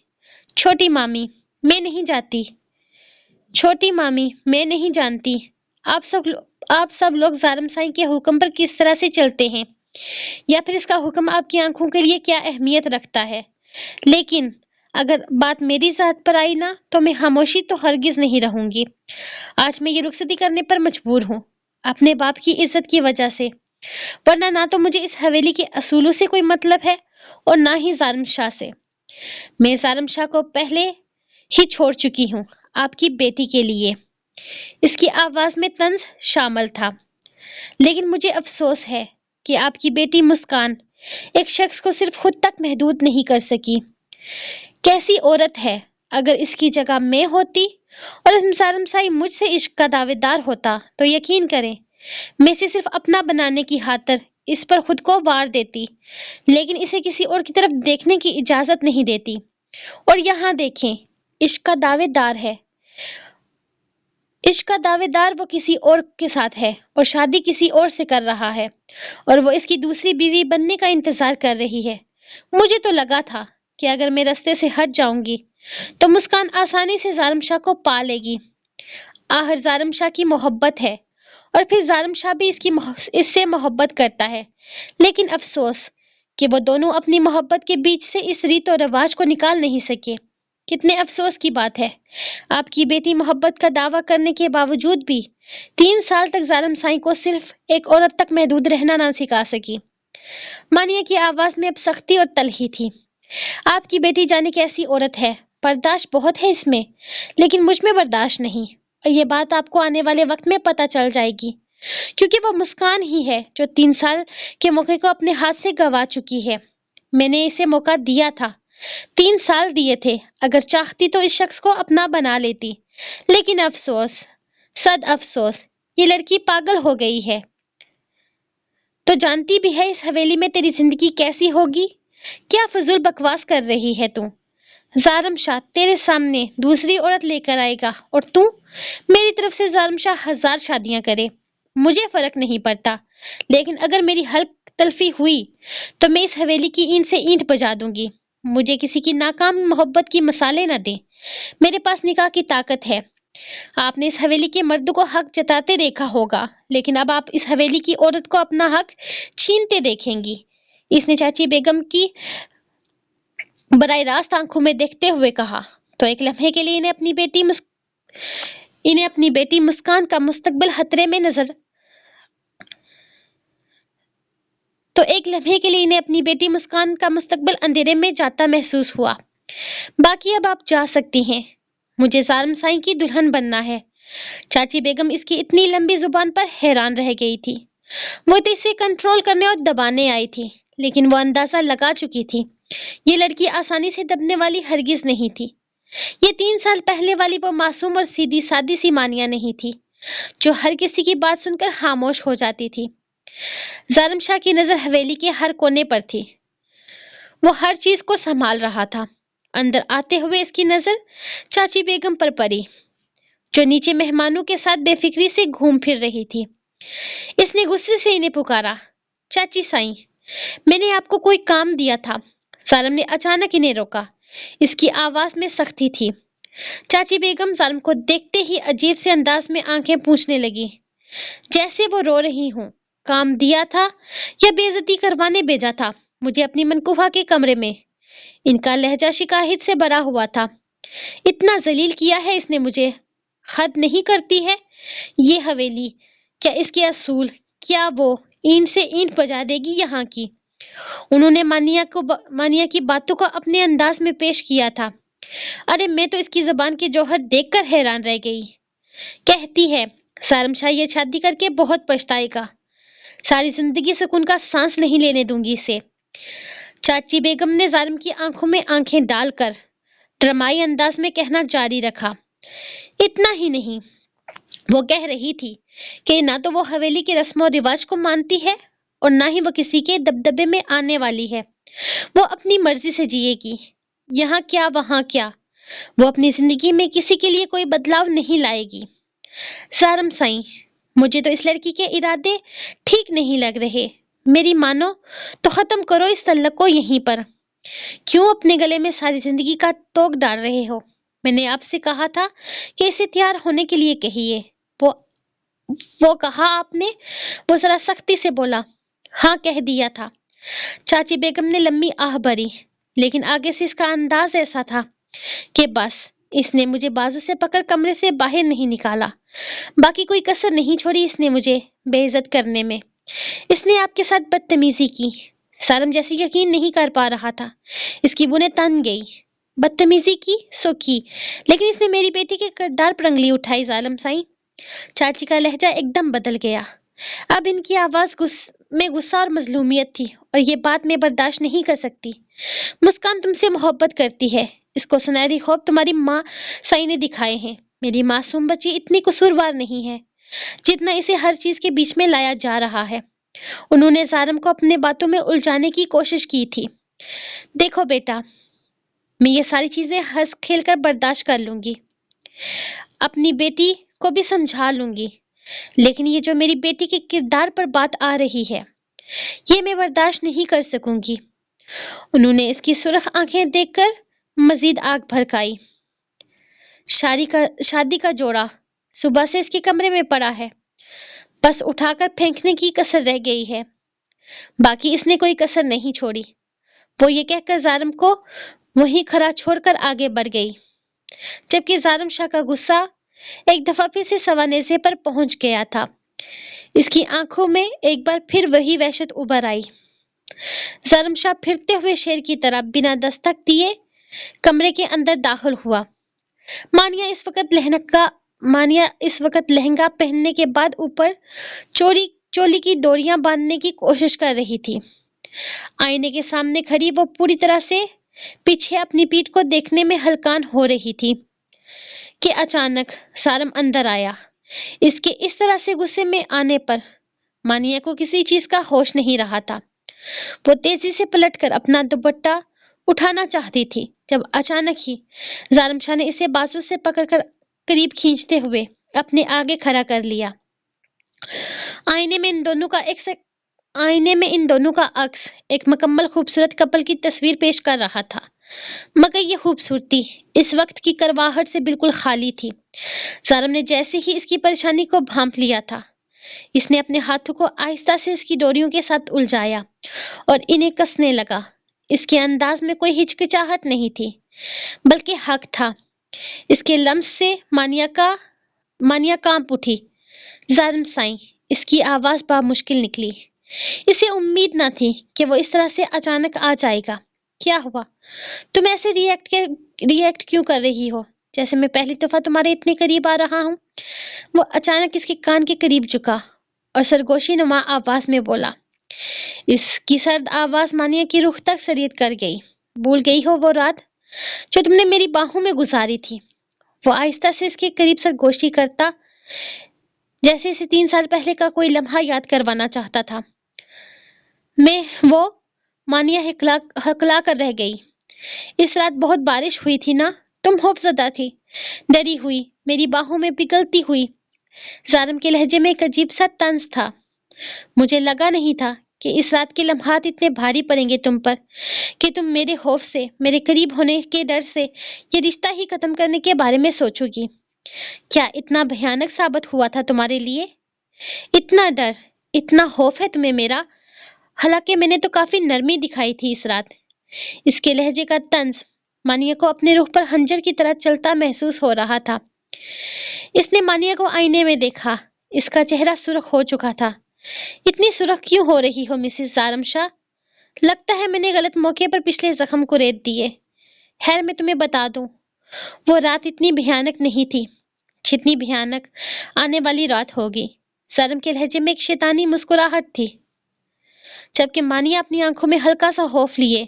چھوٹی مامی، میں نہیں جانتی آپ سب لوگ ظالم سائیں کے حکم پر کس طرح سے چلتے ہیں، یا پھر اس کا حکم آپ کی آنکھوں کے لیے کیا اہمیت رکھتا ہے، لیکن اگر بات میری ذات پر آئی نا تو میں خاموشی تو ہرگز نہیں رہوں گی۔ آج میں یہ رخصتی کرنے پر مجبور ہوں، اپنے باپ کی عزت کی وجہ سے، ورنہ نہ تو مجھے اس حویلی کے اصولوں سے کوئی مطلب ہے اور نہ ہی ظالم شاہ سے۔ میں ظالم شاہ کو پہلے ہی چھوڑ چکی ہوں آپ کی بیٹی کے لیے۔ اس کی آواز میں طنز شامل تھا۔ لیکن مجھے افسوس ہے کہ آپ کی بیٹی مسکان ایک شخص کو صرف خود تک محدود نہیں کر سکی۔ کیسی عورت ہے، اگر اس کی جگہ میں ہوتی اور اس ظالم سائی مجھ سے عشق کا دعوے دار ہوتا تو یقین کریں میں اسے صرف اپنا بنانے کی خاطر اس پر خود کو وار دیتی، لیکن اسے کسی اور کی طرف دیکھنے کی اجازت نہیں دیتی۔ اور یہاں دیکھیں، عشق کا دعوے دار ہے، عشق کا دعوے دار وہ کسی اور کے ساتھ ہے اور شادی کسی اور سے کر رہا ہے، اور وہ اس کی دوسری بیوی بننے کا انتظار کر رہی ہے۔ مجھے تو لگا تھا کہ اگر میں رستے سے ہٹ جاؤں گی تو مسکان آسانی سے ظالم شاہ کو پا لے گی۔ آخر ظالم شاہ کی محبت ہے اور پھر ظالم شاہ بھی اس سے محبت کرتا ہے، لیکن افسوس کہ وہ دونوں اپنی محبت کے بیچ سے اس ریت و رواج کو نکال نہیں سکے۔ کتنے افسوس کی بات ہے، آپ کی بیٹی محبت کا دعویٰ کرنے کے باوجود بھی 3 سال تک ظالم سائیں کو صرف ایک عورت تک محدود رہنا نہ سکھا سکی۔ مانیہ کی آواز میں اب سختی اور تلخی تھی۔ آپ کی بیٹی جانے کیسی عورت ہے، برداشت بہت ہے اس میں، لیکن مجھ میں برداشت نہیں، اور یہ بات آپ کو آنے والے وقت میں پتہ چل جائے گی، کیونکہ وہ مسکان ہی ہے جو 3 سال کے موقع کو اپنے ہاتھ سے گنوا چکی ہے۔ میں نے اسے موقع دیا تھا، 3 سال دیے تھے، اگر چاہتی تو اس شخص کو اپنا بنا لیتی، لیکن افسوس، صد افسوس، یہ لڑکی پاگل ہو گئی ہے۔ تو جانتی بھی ہے اس حویلی میں تیری زندگی کیسی ہوگی؟ کیا فضول بکواس کر رہی ہے تو؟ ظالم شاہ تیرے سامنے دوسری عورت لے کر آئے گا اور تو میری طرف سے ظالم شاہ 1000 شادیاں کرے، مجھے فرق نہیں پڑتا، لیکن اگر میری حلق تلفی ہوئی تو میں اس حویلی کی اینٹ سے اینٹ بجا دوں گی۔ مجھے کسی کی ناکام محبت کی مثالیں نہ دیں، میرے پاس نکاح کی طاقت ہے۔ آپ نے اس حویلی کے مرد کو حق جتاتے دیکھا ہوگا، لیکن اب آپ اس حویلی کی عورت کو اپنا حق چھینتے دیکھیں گی۔ اس نے چاچی بیگم کی براہ راست آنکھوں میں دیکھتے ہوئے کہا تو ایک لمحے کے لیے انہیں اپنی بیٹی مسکان کا مستقبل خطرے میں اندھیرے میں جاتا محسوس ہوا۔ باقی اب آپ جا سکتی ہیں، مجھے ظالم سائیں کی دلہن بننا ہے۔ چاچی بیگم اس کی اتنی لمبی زبان پر حیران رہ گئی تھی۔ وہ تو اسے کنٹرول کرنے اور دبانے آئی تھی، لیکن وہ اندازہ لگا چکی تھی یہ لڑکی آسانی سے دبنے والی ہرگز نہیں تھی۔ یہ 3 سال پہلے والی وہ معصوم اور سیدھی سادی سی مانیہ نہیں تھی جو ہر کسی کی بات سن کر خاموش ہو جاتی تھی۔ ظالم شاہ کی نظر حویلی کے ہر کونے پر تھی، وہ ہر چیز کو سنبھال رہا تھا۔ اندر آتے ہوئے اس کی نظر چاچی بیگم پر پڑی جو نیچے مہمانوں کے ساتھ بے فکری سے گھوم پھر رہی تھی۔ اس نے غصے سے انہیں پکارا، چاچی سائیں، میں نے آپ کو کوئی کام دیا تھا۔ ظالم نے اچانک انہیں روکا، اس کی آواز میں سختی تھی۔ چاچی بیگم ظالم کو دیکھتے ہی عجیب سے انداز میں آنکھیں پوچھنے لگی، جیسے وہ رو رہی ہوں۔ کام دیا تھا یا بے عزتی کروانے بھیجا تھا مجھے اپنی منقوہ کے کمرے میں؟ ان کا لہجہ شکایت سے بھرا ہوا تھا۔ اتنا ذلیل کیا ہے اس نے مجھے، حد نہیں کرتی ہے یہ حویلی؟ کیا اس کے اصول؟ کیا وہ اینٹ سے اینٹ بجا دے گی یہاں کی؟ انہوں نے مانیہ کی باتوں کو اپنے انداز میں پیش کیا تھا۔ ارے میں تو اس کی زبان کے جوہر دیکھ کر حیران رہ گئی۔ کہتی ہے ظالم شاہ یہ شادی کر کے بہت پچھتائے گا، ساری زندگی سکون کا سانس نہیں لینے دوں گی اسے۔ چاچی بیگم نے ظالم کی آنکھوں میں آنکھیں ڈال کر ڈرامائی انداز میں کہنا جاری رکھا، اتنا ہی نہیں، وہ کہہ رہی تھی کہ نہ تو وہ حویلی کے رسم و رواج کو مانتی ہے اور نہ ہی وہ کسی کے دبدبے میں آنے والی ہے۔ وہ اپنی مرضی سے جیے گی، یہاں کیا وہاں کیا، وہ اپنی زندگی میں کسی کے لیے کوئی بدلاؤ نہیں لائے گی۔ ظالم سائیں، مجھے تو اس لڑکی کے ارادے ٹھیک نہیں لگ رہے، میری مانو تو ختم کرو اس تعلق کو یہیں پر۔ کیوں اپنے گلے میں ساری زندگی کا توق ڈال رہے ہو؟ میں نے آپ سے کہا تھا کہ اسے تیار ہونے کے لیے کہیے۔ وہ کہا آپ نے؟ وہ ذرا سختی سے بولا۔ ہاں کہہ دیا تھا۔ چاچی بیگم نے لمبی آہ بھری، لیکن آگے سے اس کا انداز ایسا تھا کہ بس اس نے مجھے بازو سے پکڑ کمرے سے باہر نہیں نکالا، باقی کوئی کسر نہیں چھوڑی اس نے مجھے بے عزت کرنے میں۔ اس نے آپ کے ساتھ بدتمیزی کی، ظالم جیسے یقین نہیں کر پا رہا تھا، اس کی بنیں تن گئی۔ بدتمیزی کی سو کی، لیکن اس نے میری بیٹی کے کردار پر انگلی اٹھائی۔ ظالم سائیں، چاچی کا لہجہ ایک دم بدل گیا، اب ان کی آواز میں غصہ اور مظلومیت تھی، اور یہ بات میں برداشت نہیں کر سکتی۔ مسکان تم سے محبت کرتی ہے، اس کو سنہری خواب تمہاری ماں سائیں نے دکھائے ہیں۔ میری معصوم بچی اتنی قصوروار نہیں ہے جتنا اسے ہر چیز کے بیچ میں لایا جا رہا ہے۔ انہوں نے ظالم کو اپنے باتوں میں الجھانے کی کوشش کی تھی۔ دیکھو بیٹا، میں یہ ساری چیزیں ہنس کھیل کر برداشت کر لوں گی، اپنی بیٹی کو بھی سمجھا لوں گی، لیکن یہ جو میری بیٹی کے کردار پر بات آ رہی ہے، یہ میں برداشت نہیں کر سکوں گی۔ انہوں نے اس کی سرخ آنکھیں دیکھ کر مزید آگ بھڑکائی۔ شادی کا جوڑا صبح سے اس کے کمرے میں پڑا ہے، بس اٹھا کر پھینکنے کی کسر رہ گئی ہے، باقی اس نے کوئی کسر نہیں چھوڑی۔ وہ یہ کہہ کر زارم کو وہیں کھڑا چھوڑ کر آگے بڑھ گئی، جبکہ زارم شاہ کا غصہ ایک دفعہ پھر سے سوانیزے پر پہنچ گیا تھا۔ اس کی آنکھوں میں ایک بار پھر وہی وحشت ابھر آئی۔ زارم شاہ پھرتے ہوئے شیر کی طرح بنا دستک دیے کمرے کے اندر داخل ہوا۔ مانیہ اس وقت لہنگا پہننے کے بعد اوپر چولی کی ڈوریاں باندھنے کی کوشش کر رہی تھی۔ آئینے کے سامنے کھڑی وہ پوری طرح سے پیچھے اپنی پیٹھ کو دیکھنے میں ہلکان ہو رہی تھی کہ اچانک زارم اندر آیا۔ اس کے اس طرح سے غصے میں آنے پر مانیہ کو کسی چیز کا ہوش نہیں رہا تھا۔ وہ تیزی سے پلٹ کر اپنا دوپٹہ اٹھانا چاہتی تھی جب اچانک ہی زارم شاہ نے اسے بازو سے پکڑ کر قریب کھینچتے ہوئے اپنے آگے کھڑا کر لیا۔ آئینے میں ان دونوں کا عکس ایک مکمل خوبصورت کپل کی تصویر پیش کر رہا تھا، مگر یہ خوبصورتی اس وقت کی کرواہٹ سے بالکل خالی تھی۔ زارم نے جیسے ہی اس کی پریشانی کو بھانپ لیا تھا، اس نے اپنے ہاتھوں کو آہستہ سے اس کی ڈوریوں کے ساتھ الجھایا اور انہیں کسنے لگا۔ اس کے انداز میں کوئی ہچکچاہٹ نہیں تھی، بلکہ حق تھا۔ اس کے لمس سے مانیہ کانپ اٹھی۔ زارم سائیں، اس کی آواز بامشکل نکلی۔ اسے امید نہ تھی کہ وہ اس طرح سے اچانک آ جائے گا۔ کیا ہوا؟ تم ایسے ریئیکٹ کیوں کر رہی ہو جیسے میں پہلی دفعہ تمہارے اتنے قریب آ رہا ہوں؟ وہ اچانک اس کے کان کے قریب جھکا اور سرگوشی نما آواز میں بولا۔ اس کی سرد آواز مانیہ کی روح تک سریت کر گئی۔ بھول گئی ہو وہ رات جو تم نے میری باہوں میں گزاری تھی؟ وہ آہستہ سے اس کے قریب سرگوشی کرتا جیسے اسے 3 سال پہلے کا کوئی لمحہ یاد کروانا چاہتا تھا۔ مانیہ ہکلا کر رہ گئی۔ اس رات بہت بارش ہوئی تھی نا؟ تم خوفزدہ تھی، ڈری ہوئی، میری باہوں میں پگھلتی ہوئی۔ زارم کے لہجے میں ایک عجیب سا طنز تھا۔ مجھے لگا نہیں تھا کہ اس رات کے لمحات اتنے بھاری پڑیں گے تم پر کہ تم میرے خوف سے، میرے قریب ہونے کے ڈر سے یہ رشتہ ہی ختم کرنے کے بارے میں سوچو گی۔ کیا اتنا بھیانک ثابت ہوا تھا تمہارے لیے؟ اتنا ڈر، اتنا خوف ہے تمہیں میرا؟ حالانکہ میں نے تو کافی نرمی دکھائی تھی اس رات۔ اس کے لہجے کا طنز مانیہ کو اپنے روح پر خنجر کی طرح چلتا محسوس ہو رہا تھا۔ اس نے مانیہ کو آئینے میں دیکھا۔ اس کا چہرہ سرخ ہو چکا تھا۔ اتنی سرخ کیوں ہو رہی ہو مسز زارم شاہ؟ لگتا ہے میں نے غلط موقع پر پچھلے زخم کو ریت دیے۔ خیر میں تمہیں بتا دوں، وہ رات اتنی بھیانک نہیں تھی جتنی بھیانک آنے والی رات ہوگی۔ زارم کے لہجے میں ایک شیطانی مسکراہٹ تھی، جبکہ مانیہ اپنی آنکھوں میں ہلکا سا خوف لیے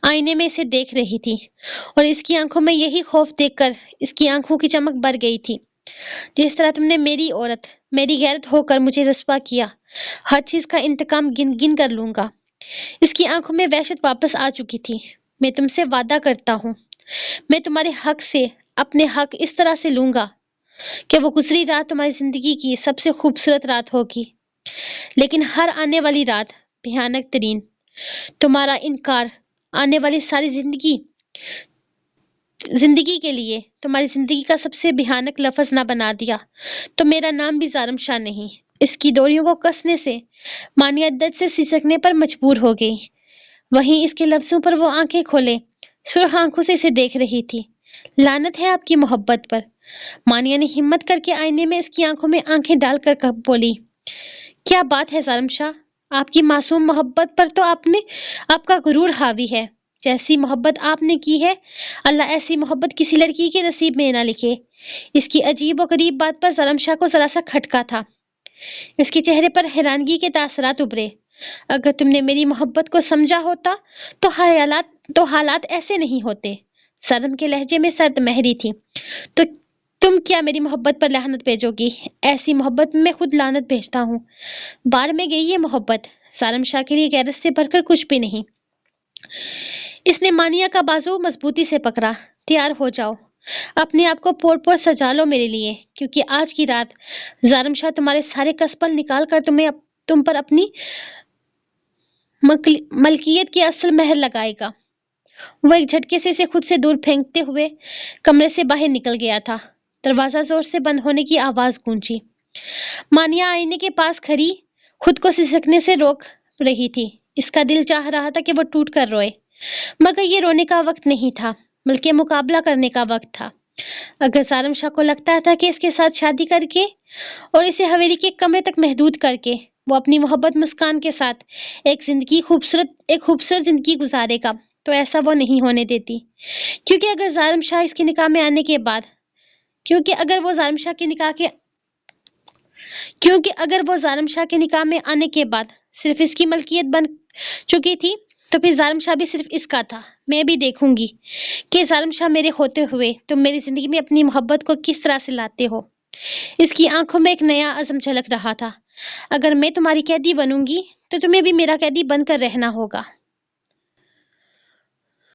آئینے میں اسے دیکھ رہی تھی، اور اس کی آنکھوں میں یہی خوف دیکھ کر اس کی آنکھوں کی چمک بڑھ گئی تھی۔ جس طرح تم نے میری عورت، میری غیرت ہو کر مجھے رسوا کیا، ہر چیز کا انتقام گن گن کر لوں گا۔ اس کی آنکھوں میں وحشت واپس آ چکی تھی۔ میں تم سے وعدہ کرتا ہوں، میں تمہارے حق سے اپنے حق اس طرح سے لوں گا کہ وہ گزری رات تمہاری زندگی کی سب سے خوبصورت رات ہوگی، لیکن ہر آنے والی رات بھیانک ترین۔ تمہارا انکار آنے والی ساری زندگی کے لیے تمہاری زندگی کا سب سے بھیانک لفظ نہ بنا دیا تو میرا نام بھی زارم شاہ نہیں۔ اس کی ڈوریوں کو کسنے سے مانیہ درد سے سسکنے پر مجبور ہو گئی۔ وہیں اس کے لفظوں پر وہ آنکھیں کھولے سرخ آنکھوں سے اسے دیکھ رہی تھی۔ لعنت ہے آپ کی محبت پر، مانیہ نے ہمت کر کے آئینے میں اس کی آنکھوں میں آنکھیں ڈال کر بولی۔ کیا بات ہے زارم شاہ، آپ کی معصوم محبت پر تو آپ کا غرور حاوی ہے۔ جیسی محبت آپ نے کی ہے، اللہ ایسی محبت کسی لڑکی کے نصیب میں نہ لکھے۔ اس کی عجیب و غریب بات پر زارم شاہ کو ذرا سا کھٹکا تھا۔ اس کے چہرے پر حیرانگی کے تاثرات ابھرے۔ اگر تم نے میری محبت کو سمجھا ہوتا تو حالات ایسے نہیں ہوتے۔ زارم کے لہجے میں سرد مہری تھی۔ تو تم کیا میری محبت پر لعنت بھیجو گی؟ ایسی محبت میں خود لعنت بھیجتا ہوں۔ بار میں گئی یہ محبت، زارم شاہ کے لیے غیرت سے بڑھ کر کچھ بھی نہیں۔ اس نے مانیہ کا بازو مضبوطی سے پکڑا۔ تیار ہو جاؤ، اپنے آپ کو پور پور سجا لو میرے لیے، کیونکہ آج کی رات زارم شاہ تمہارے سارے کسپل نکال کر تم پر اپنی ملکیت کی اصل مہر لگائے گا۔ وہ ایک جھٹکے سے اسے خود سے دور پھینکتے ہوئے کمرے سے باہر نکل گیا تھا۔ دروازہ زور سے بند ہونے کی آواز گونجی۔ مانیہ آئینے کے پاس کھڑی خود کو سسکنے سے روک رہی تھی۔ اس کا دل چاہ رہا تھا کہ وہ ٹوٹ کر روئے، مگر یہ رونے کا وقت نہیں تھا، بلکہ مقابلہ کرنے کا وقت تھا۔ اگر ظالم شاہ کو لگتا تھا کہ اس کے ساتھ شادی کر کے اور اسے حویلی کے کمرے تک محدود کر کے وہ اپنی محبت مسکان کے ساتھ ایک خوبصورت زندگی گزارے گا، تو ایسا وہ نہیں ہونے دیتی، کیونکہ اگر ظالم شاہ اس کے نکاح میں آنے کے بعد صرف اس کی ملکیت بن چکی تھی، تو پھر ظالم شاہ بھی صرف اس کا تھا۔ میں بھی دیکھوں گی کہ ظالم شاہ میرے ہوتے ہوئے تم میری زندگی میں اپنی محبت کو کس طرح سے لاتے ہو۔ اس کی آنکھوں میں ایک نیا عزم جھلک رہا تھا۔ اگر میں تمہاری قیدی بنوں گی تو تمہیں بھی میرا قیدی بن کر رہنا ہوگا۔